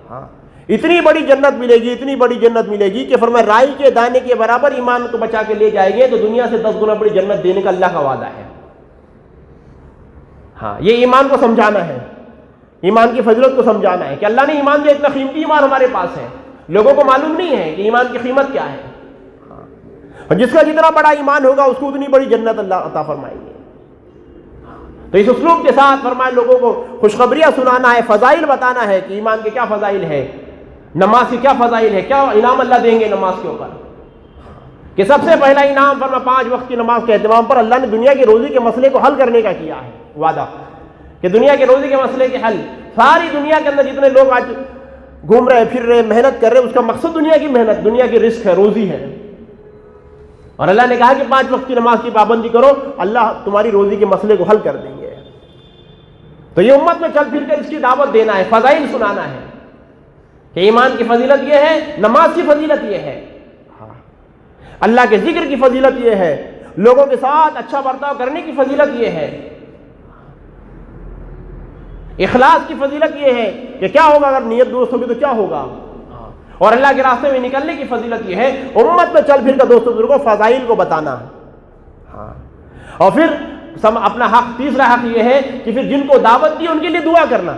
ہاں اتنی بڑی جنت ملے گی, اتنی بڑی جنت ملے گی کہ فرمایا رائی کے دانے کے برابر ایمان کو بچا کے لے جائیں گے تو دنیا سے 10 گنا بڑی جنت دینے کا اللہ کا وعدہ ہے. ہاں یہ ایمان کو سمجھانا ہے, ایمان کی فضیلت کو سمجھانا ہے کہ اللہ نے ایمان دیا, اتنا قیمتی ایمان ہمارے پاس ہے. لوگوں کو معلوم نہیں ہے کہ ایمان کی قیمت کیا ہے، اور جس کا جتنا بڑا ایمان ہوگا اس کو اتنی بڑی جنت اللہ عطا فرمائیں گے۔ تو اس اسلوب کے ساتھ فرمائے لوگوں کو خوشخبریاں سنانا ہے، فضائل بتانا ہے کہ ایمان کے کیا فضائل ہے، نماز کی کیا فضائل ہے، کیا انعام اللہ دیں گے نماز کے اوپر، کہ سب سے پہلا انعام فرما 5 وقت کی نماز کے اہتمام پر اللہ نے دنیا کی روزی کے مسئلے کو حل کرنے کا کیا ہے وعدہ، کہ دنیا کی روزی کے مسئلے کے حل، ساری دنیا کے اندر جتنے لوگ آج گھوم رہے پھر رہے محنت کر رہے اس کا مقصد دنیا کی محنت، دنیا کی رزق ہے، روزی ہے، اور اللہ نے کہا کہ 5 وقت کی نماز کی پابندی کرو، اللہ تمہاری روزی کے مسئلے کو حل کر دیں گے۔ تو یہ امت میں چل پھر کر اس کی دعوت دینا ہے، فضائل سنانا ہے کہ ایمان کی فضیلت یہ ہے، نماز کی فضیلت یہ ہے، اللہ کے ذکر کی فضیلت یہ ہے، لوگوں کے ساتھ اچھا برتاؤ کرنے کی فضیلت یہ ہے، اخلاص کی فضیلت یہ ہے کہ کیا ہوگا اگر نیت درست ہوگی تو کیا ہوگا، اور اللہ کے راستے میں نکلنے کی فضیلت یہ ہے، امت میں چل پھر کر دوستوں بزرگوں فضائل کو بتانا، اور پھر اپنا حق، تیسرا حق یہ ہے کہ پھر جن کو دعوت دی ان کے لیے دعا کرنا،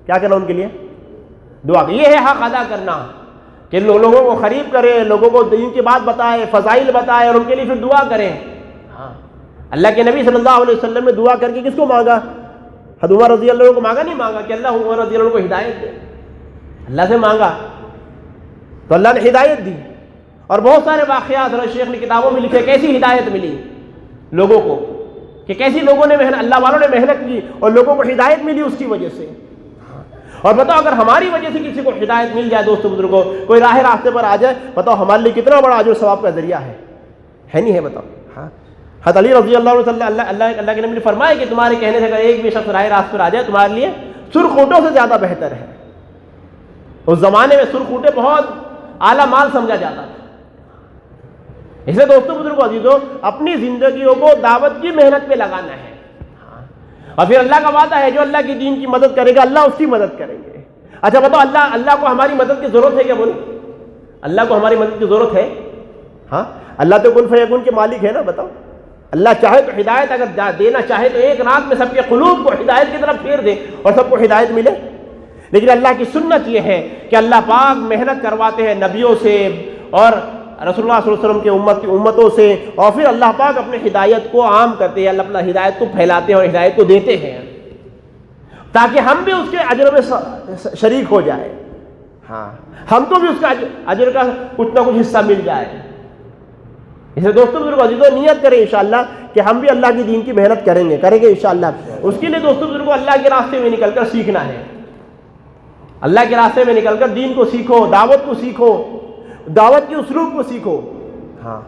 کیا کرنا ان کے لیے دعا، یہ ہے حق ادا کرنا کہ لوگوں کو قریب کرے، لوگوں کو دین کی بات بتائے، فضائل بتائے، اور ان کے لیے پھر دعا کریں۔ اللہ کے نبی صلی اللہ علیہ وسلم نے دعا کر کے کس کو مانگا؟ حضرت عمر رضی اللہ عنہ کو مانگا، نہیں مانگا کہ اللہ عمر رضی اللہ عنہ کو ہدایت دے، اللہ سے مانگا تو اللہ نے ہدایت دی، اور بہت سارے واقعات حضرت شیخ نے کتابوں میں لکھے کیسی ہدایت ملی لوگوں کو، کہ کیسی لوگوں نے محنت، اللہ والوں نے محنت کی اور لوگوں کو ہدایت ملی اس کی وجہ سے۔ اور بتاؤ اگر ہماری وجہ سے کسی کو ہدایت مل جائے دوستوں بزرگوں، کوئی راہ راستے پر آ جائے، بتاؤ ہمارے لیے کتنا بڑا اجر و ثواب کا ذریعہ ہے نہیں ہے؟ بتاؤ۔ حضرت علی رضی اللہ عنہ اللہ کے نبی نے فرمایا کہ تمہارے کہنے سے اگر ایک بھی شخص راہ راستے پر آ جائے تمہارے لیے سرخ اونٹوں سے زیادہ بہتر ہے۔ اس زمانے میں سرخ اونٹیں بہت اعلیٰ مال سمجھا جاتا تھا۔ اس لیے دوستوں بزرگوں عزیزوں، اپنی زندگیوں کو دعوت کی محنت پہ لگانا ہے، اور پھر اللہ کا وعدہ ہے جو اللہ کی دین کی مدد کرے گا اللہ اس کی مدد کریں گے۔ اچھا بتاؤ اللہ کو ہماری مدد کی ضرورت ہے کیا؟ بولو، اللہ کو ہماری مدد کی ضرورت ہے؟ ہاں، اللہ تو کن فیکون کے مالک ہے نا۔ بتاؤ اللہ چاہے تو ہدایت اگر دینا چاہے تو ایک رات میں سب کے قلوب کو ہدایت کی طرف پھیر دے اور سب کو ہدایت ملے، لیکن اللہ کی سنت یہ ہے کہ اللہ پاک محنت کرواتے ہیں نبیوں سے اور رسول اللہ صلی اللہ علیہ وسلم کے امتوں سے، اور پھر اللہ پاک اپنے ہدایت کو عام کرتے ہیں، اللہ اپنا ہدایت کو پھیلاتے ہیں اور ہدایت کو دیتے ہیں تاکہ ہم بھی اس کے اجر میں شریک ہو جائے، ہاں ہم کو بھی اس کا اجر کا کچھ نہ کچھ حصہ مل جائے۔ اسے دوستوں بزرگوں عزیزوں نیت کریں انشاءاللہ کہ ہم بھی اللہ کی دین کی محنت کریں گے انشاءاللہ۔ اس کے لیے دوستوں بزرگوں اللہ کے راستے میں نکل کر سیکھنا ہے، اللہ کے راستے میں نکل کر دین کو سیکھو، دعوت کو سیکھو، دعوت کے اسلوب کو سیکھو۔ ہاں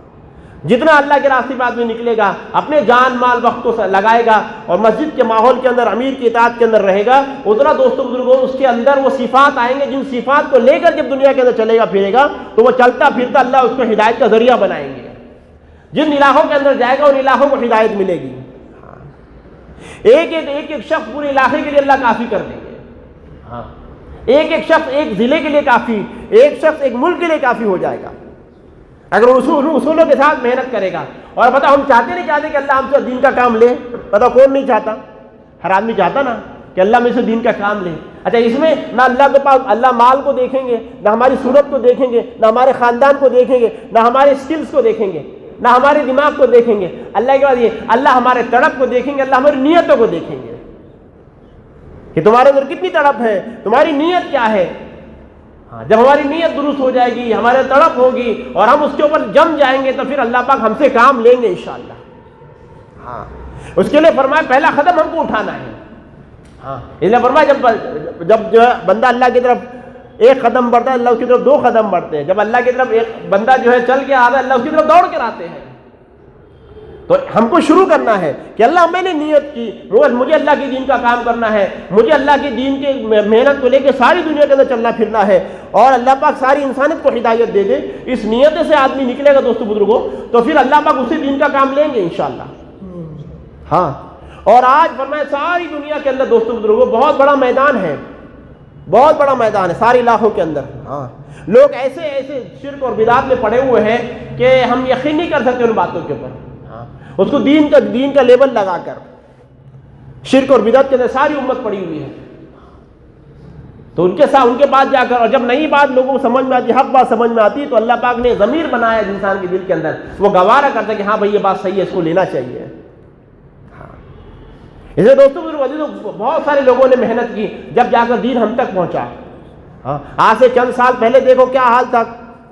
جتنا اللہ کے راستے میں آدمی نکلے گا، اپنے جان مال وقت کو لگائے گا اور مسجد کے ماحول کے اندر امیر کی اطاعت کے اندر رہے گا، اتنا دوستوں بزرگوں اس کے اندر وہ صفات آئیں گے جن صفات کو لے کر جب دنیا کے اندر چلے گا پھرے گا تو وہ چلتا پھرتا اللہ اس کو ہدایت کا ذریعہ بنائیں گے۔ جن علاقوں کے اندر جائے گا ان علاقوں کو ہدایت ملے گی۔ ایک شخص پورے علاقے کے لیے اللہ کافی کر دیں گے۔ ہاں ایک شخص ایک ضلع کے لیے کافی، ایک شخص ایک ملک کے لیے کافی ہو جائے گا اگر اصولوں کے ساتھ محنت کرے گا۔ اور بتاؤ ہم چاہتے نہیں چاہتے کہ اللہ ہم سے دین کا کام لے؟ بتاؤ کون نہیں چاہتا؟ ہر آدمی چاہتا نا کہ اللہ میں سے دین کا کام لے۔ اچھا اس میں نہ اللہ کے پاس اللہ مال کو دیکھیں گے، نہ ہماری صورت کو دیکھیں گے، نہ ہمارے خاندان کو دیکھیں گے، نہ ہمارے اسکلز کو دیکھیں گے، نہ ہمارے دماغ کو دیکھیں گے۔ اللہ کے بعد یہ اللہ ہمارے تڑپ کو دیکھیں گے، اللہ ہماری نیتوں کو دیکھیں گے کہ تمہارے اندر کتنی تڑپ ہے، تمہاری نیت کیا ہے۔ ہاں جب ہماری نیت درست ہو جائے گی، ہمارے تڑپ ہوگی اور ہم اس کے اوپر جم جائیں گے تو پھر اللہ پاک ہم سے کام لیں گے انشاءاللہ۔ ہاں اس کے لیے فرمایا پہلا قدم ہم کو اٹھانا ہے۔ ہاں اس لیے فرمایا جب جو ہے بندہ اللہ کی طرف ایک قدم بڑھتا ہے اللہ اس کی طرف 2 قدم بڑھتے ہیں۔ جب اللہ کی طرف ایک بندہ جو ہے چل کے آتا ہے اللہ اس کی طرف دوڑ کر آتے ہیں۔ تو ہم کو شروع کرنا ہے کہ اللہ میں نے نیت کی، مجھے اللہ کی دین کا کام کرنا ہے، مجھے اللہ کی دین کے محنت کو لے کے ساری دنیا کے اندر چلنا پھرنا ہے اور اللہ پاک ساری انسانیت کو ہدایت دے دے۔ اس نیت سے آدمی نکلے گا دوستو بزرگوں تو پھر اللہ پاک اسی دین کا کام لیں گے انشاءاللہ۔ ہاں اور آج فرمایا ساری دنیا کے اندر دوستو بزرگوں بہت بڑا میدان ہے، بہت بڑا میدان ہے سارے علاقوں کے اندر۔ ہاں لوگ ایسے شرک اور بدعات میں پڑے ہوئے ہیں کہ ہم یقین نہیں کر سکتے ان باتوں کے اوپر۔ اس کو دین کا لیبل لگا کر شرک اور بدعت کے اندر ساری امت پڑی ہوئی ہے۔ تو ان کے پاس جا کر، اور جب نئی بات لوگوں کو سمجھ میں آتی، حق بات سمجھ میں آتی، تو اللہ پاک نے ضمیر بنایا ہے انسان کے دل کے اندر، وہ گوارا کرتا ہے کہ ہاں بھائی یہ بات صحیح ہے، اس کو لینا چاہیے. اس لیے دوستوں بہت سارے لوگوں نے محنت کی جب جا کر دین ہم تک پہنچا. آج سے چند سال پہلے دیکھو کیا حال تھا،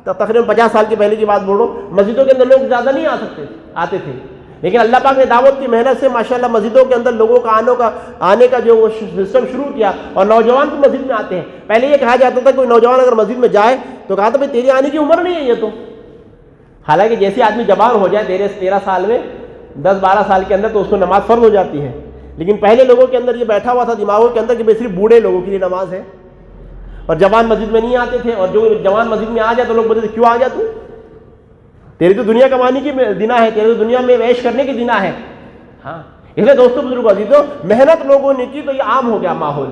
تقریباً 50 سال کے پہلے کی بات بولو، مسجدوں کے اندر لوگ زیادہ نہیں آتے تھے، لیکن اللہ پاک نے دعوت کی محنت سے ماشاءاللہ مسجدوں کے اندر لوگوں کا آنے کا جو سسٹم شروع کیا، اور نوجوان بھی مسجد میں آتے ہیں. پہلے یہ کہا جاتا تھا کہ کوئی نوجوان اگر مسجد میں جائے تو کہا تھا بھائی تیری آنے کی عمر نہیں ہے یہ تو. حالانکہ جیسے آدمی جوان ہو جائے 13 سال میں، 10-12 سال کے اندر، تو اس کو نماز فرض ہو جاتی ہے. لیکن پہلے لوگوں کے اندر یہ بیٹھا ہوا تھا دماغوں کے اندر کہ صرف بوڑھے لوگوں کے لیے نماز ہے، اور جوان مسجد میں نہیں آتے تھے. اور جو جوان مسجد میں آ جائے تو لوگ بولتے تھے کیوں آ جا تو، تیری تو دنیا کمانے کی دن ہے، تیرے تو دنیا میں عیش کرنے کی دن ہے. اس لیے دوستوں بزرگوں عزیزوں، محنت لوگوں نے کی تو یہ عام ہو گیا ماحول.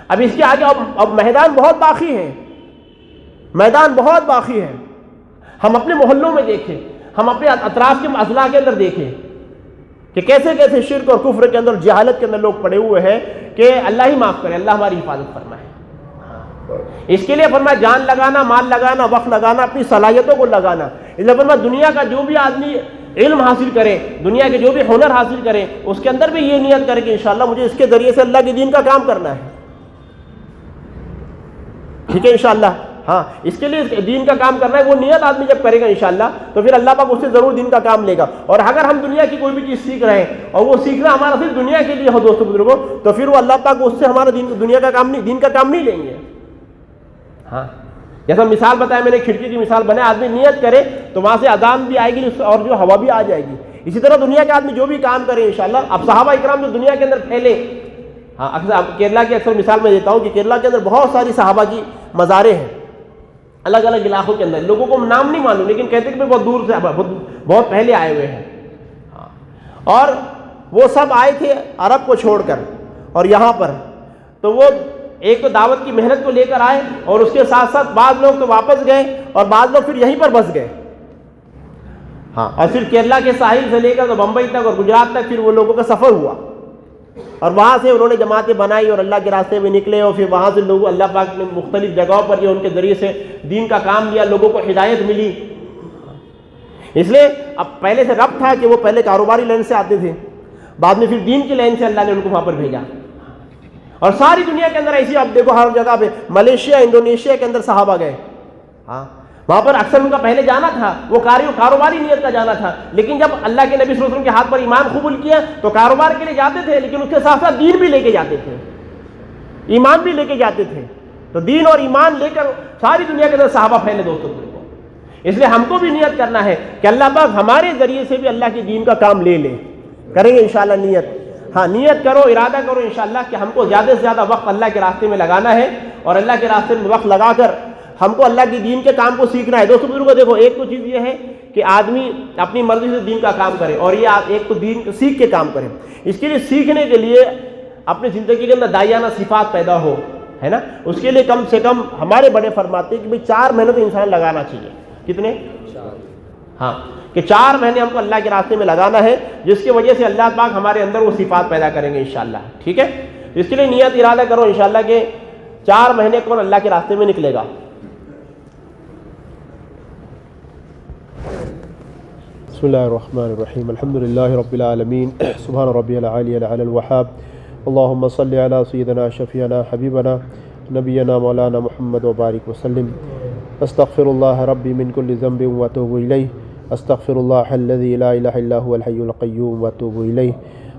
اب اس کے آگے اب میدان بہت باقی ہے، میدان بہت باقی ہے. ہم اپنے محلوں میں دیکھیں، ہم اپنے اطراف کے اضلاع کے اندر دیکھیں کہ کیسے کیسے شرک اور کفر کے اندر، جہالت کے اندر لوگ پڑے ہوئے ہیں کہ اللہ ہی معاف کرے، اللہ ہماری حفاظت فرمائے. اس کے لیے فرمایا جان لگانا، مال لگانا، وقت لگانا، اپنی صلاحیتوں کو لگانا. اس لیے فرمایا دنیا کا جو بھی آدمی علم حاصل کرے، دنیا کے جو بھی ہنر حاصل کرے، اس کے اندر بھی یہ نیت کرے کہ انشاءاللہ مجھے اس کے ذریعے سے اللہ کے دین کا کام کرنا ہے. ٹھیک ہے انشاءاللہ. اس کے لیے دین کا کام کرنا ہے. وہ نیت آدمی جب کرے گا انشاءاللہ تو پھر اللہ پاک اس سے ضرور دین کا کام لے گا. اور اگر ہم دنیا کی کوئی بھی چیز سیکھ رہے ہیں اور وہ سیکھنا ہمارا صرف دنیا کے لیے ہو دوستوں بزرگوں، تو پھر وہ اللہ پاک اس سے ہمارا دنیا کا کام نہیں، دین کا کام نہیں لیں گے. جیسا مثال بتایا میں نے، کھڑکی کی مثال بنائے، آدمی نیت کرے تو وہاں سے اذان بھی آئے گی اور جو ہوا بھی آ جائے گی. اسی طرح دنیا کے آدمی جو بھی کام کرے انشاءاللہ. اب صحابہ اکرام جو دنیا کے اندر پھیلے، اکثر کیرلا کی اکثر مثال میں دیتا ہوں کہ کیرلا کے اندر بہت ساری صحابہ کی مزاریں ہیں الگ الگ علاقوں کے اندر. لوگوں کو نام نہیں معلوم، لیکن کہتے ہیں کہ بہت دور سے، بہت پہلے آئے ہوئے ہیں. اور وہ سب آئے تھے عرب کو چھوڑ کر، اور یہاں پر تو وہ ایک تو دعوت کی محنت کو لے کر آئے، اور اس کے ساتھ ساتھ بعض لوگ تو واپس گئے اور بعض لوگ پھر یہیں پر بس گئے. اور پھر کیرلا کے ساحل سے لے کر تو بمبئی تک اور گجرات تک پھر وہ لوگوں کا سفر ہوا، اور وہاں سے انہوں نے جماعتیں بنائی اور اللہ کے راستے میں نکلے. اور پھر وہاں سے لوگ، اللہ پاک نے مختلف جگہوں پر یہ ان کے ذریعے سے دین کا کام لیا، لوگوں کو ہدایت ملی. اس لیے اب پہلے سے ربط تھا کہ وہ پہلے کاروباری لائن سے آتے تھے، بعد میں پھر دین کی لائن سے اللہ نے ان کو وہاں پر بھیجا. اور ساری دنیا کے اندر ایسی، اب دیکھو ہر جگہ پہ، ملیشیا، انڈونیشیا کے اندر صحابہ گئے. وہاں پر اکثر ان کا پہلے جانا تھا وہ کاروباری نیت کا جانا تھا، لیکن جب اللہ کے نبی صلی اللہ علیہ وسلم کے ہاتھ پر ایمان قبول کیا تو کاروبار کے لیے جاتے تھے، لیکن اس کے ساتھ ساتھ دین بھی لے کے جاتے تھے، ایمان بھی لے کے جاتے تھے. تو دین اور ایمان لے کر ساری دنیا کے اندر صحابہ پھیلے دوستوں کو. اس لیے ہم کو بھی نیت کرنا ہے کہ اللہ پاک ہمارے ذریعے سے بھی اللہ کے دین کا کام لے لے. کریں گے انشاءاللہ نیت. نیت کرو، ارادہ کرو انشاءاللہ کہ ہم کو زیادہ سے زیادہ وقت اللہ کے راستے میں لگانا ہے، اور اللہ کے راستے میں وقت لگا کر ہم کو اللہ کی دین کے کام کو سیکھنا ہے. دوستوں بزرگوں دیکھو، ایک تو چیز یہ ہے کہ آدمی اپنی مرضی سے دین کا کام کرے، اور یہ ایک تو دین سیکھ کے کام کرے. اس کے لیے سیکھنے کے لیے اپنی زندگی کے اندر داعیانہ صفات پیدا ہو، ہے نا. اس کے لیے کم سے کم ہمارے بڑے فرماتے ہیں کہ بھئی 4 مہینے تو انسان لگانا چاہیے. کتنے؟ 4. کہ 4 مہینے ہم کو اللہ کے راستے میں لگانا ہے، جس کی وجہ سے اللہ پاک ہمارے اندر وہ صفات پیدا کریں گے انشاءاللہ. ٹھیک ہے. اس کے لیے نیت ارادہ کرو انشاءاللہ کہ 4 مہینے کون اللہ کے راستے میں نکلے گا. بسم اللہ الرحمن الرحیم. الحمدللہ رب العالمین. سبحان ربی العالی العلی الوہاب. اللہم صلی علی سیدنا شفیعنا حبیبنا نبینا مولانا محمد وبارک وسلم. استغفر اللہ ربی من کل ذنب واتوب الیہ. استغفر اللہ الذی لا الہ الا هو الحی القیوم واتوب الیہ.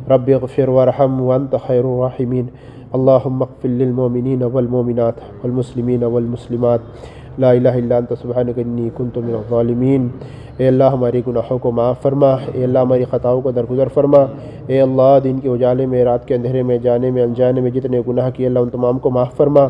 رب اغفر وارحم وانت خیر الراحمین. اللہم اغفر للمؤمنین والمؤمنات والمسلمین والمسلمات. لا الہ الا انت سبحانک انی کنت من الظالمین. اے اللہ ہمارے گناہوں کو معاف فرما، اے اللہ ہماری خطاؤں کو درگزر فرما. اے اللہ دن کے اجالے میں، رات کے اندھیرے میں، جانے میں انجانے میں جتنے گناہ کیے اللہ ان تمام کو معاف فرما.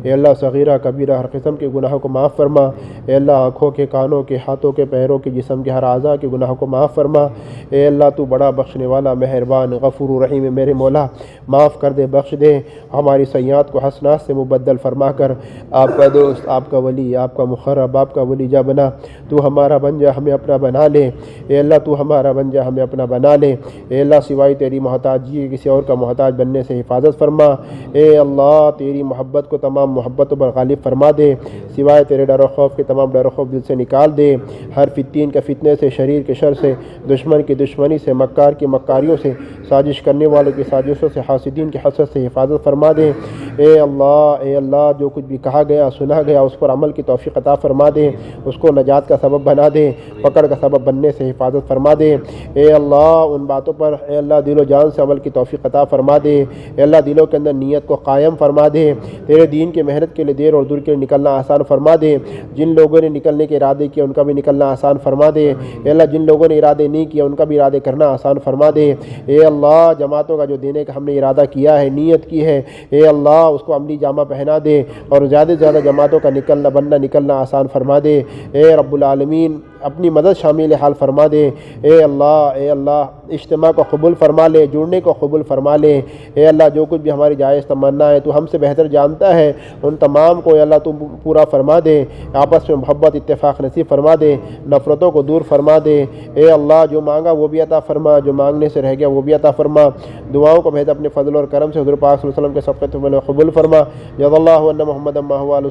اے اللہ صغیرہ کبیرہ ہر قسم کے گناہوں کو معاف فرما. اے اللہ آنکھوں کے، کانوں کے، ہاتھوں کے، پیروں کے، جسم کے ہر اعضاء کے گناہوں کو معاف فرما. اے اللہ تو بڑا بخشنے والا، مہربان، غفور رحیم ہے میرے مولا. معاف کر دے، بخش دے. ہماری سیئات کو حسنات سے مبدل فرما کر آپ کا دوست، آپ کا ولی، آپ کا مقرب، آپ کا ولی جا بنا. تو ہمارا بن جا، ہمیں ہمیں اپنا بنا لے، اے اللہ تو ہمارا بن جا ہمیں اپنا بنا لے، اے اللہ سوائے تیری محتاجی کسی اور کا محتاج بننے سے حفاظت فرما، اے اللہ تیری محبت کو تمام محبتوں پر غالب فرما دے، سوائے تیرے ڈر و خوف کے تمام ڈر و خوف دل سے نکال دے، ہر فتین کے فتنے سے، شریر کے شر سے، دشمن کی دشمنی سے، مکار کی مکاریوں سے، سازش کرنے والوں کی سازشوں سے، حاسدین کی حسد سے حفاظت فرما دے، اے اللہ جو کچھ بھی کہا گیا سنا گیا اس پر عمل کی توفیق عطا فرما دے، اس کو نجات کا سبب بنا دے، پکڑ کا سبب بننے سے حفاظت فرما دے، اے اللہ ان باتوں پر اے اللہ دل و جان سے عمل کی توفیق عطا فرما دے، اے اللہ دلوں کے اندر نیت کو قائم فرما دے، تیرے دین کی محنت کے لیے دیر اور دور کے لیے نکلنا آسان فرما دے، جن لوگوں نے نکلنے کے ارادے کیے ان کا بھی نکلنا آسان فرما دے، اے اللہ جن لوگوں نے ارادے نہیں کیا ان کا بھی ارادے کرنا آسان فرما دے، اے اللہ جماعتوں کا جو دینے کا ہم نے ارادہ کیا ہے، نیت کی ہے، اے اللہ اس کو عملی جامہ پہنا دے اور زیادہ سے زیادہ جماعتوں کا نکلنا آسان فرما دے، اے رب العالمین اپنی مدد شامل حال فرما دے، اے اللہ اجتماع کو قبول فرما لے، جڑنے کو قبول فرما لے، اے اللہ جو کچھ بھی ہماری جائز تمنا ہے تو ہم سے بہتر جانتا ہے، ان تمام کو اے اللہ تو پورا فرما دے، آپس میں محبت اتفاق نصیب فرما دے، نفرتوں کو دور فرما دے، اے اللہ جو مانگا وہ بھی عطا فرما، جو مانگنے سے رہ گیا وہ بھی عطا فرما، دعاؤں کو بہت اپنے فضل اور کرم سے حضور پاک صلی اللہ علیہ وسلم کے صدقے میں قبول فرما، جزا اللہ ان محمد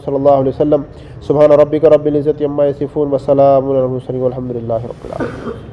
صلی اللہ علیہ وسلم، سبحان ربک رب العزت عما یصفون وسلام علی المرسلین والحمد للہ رب العالمین۔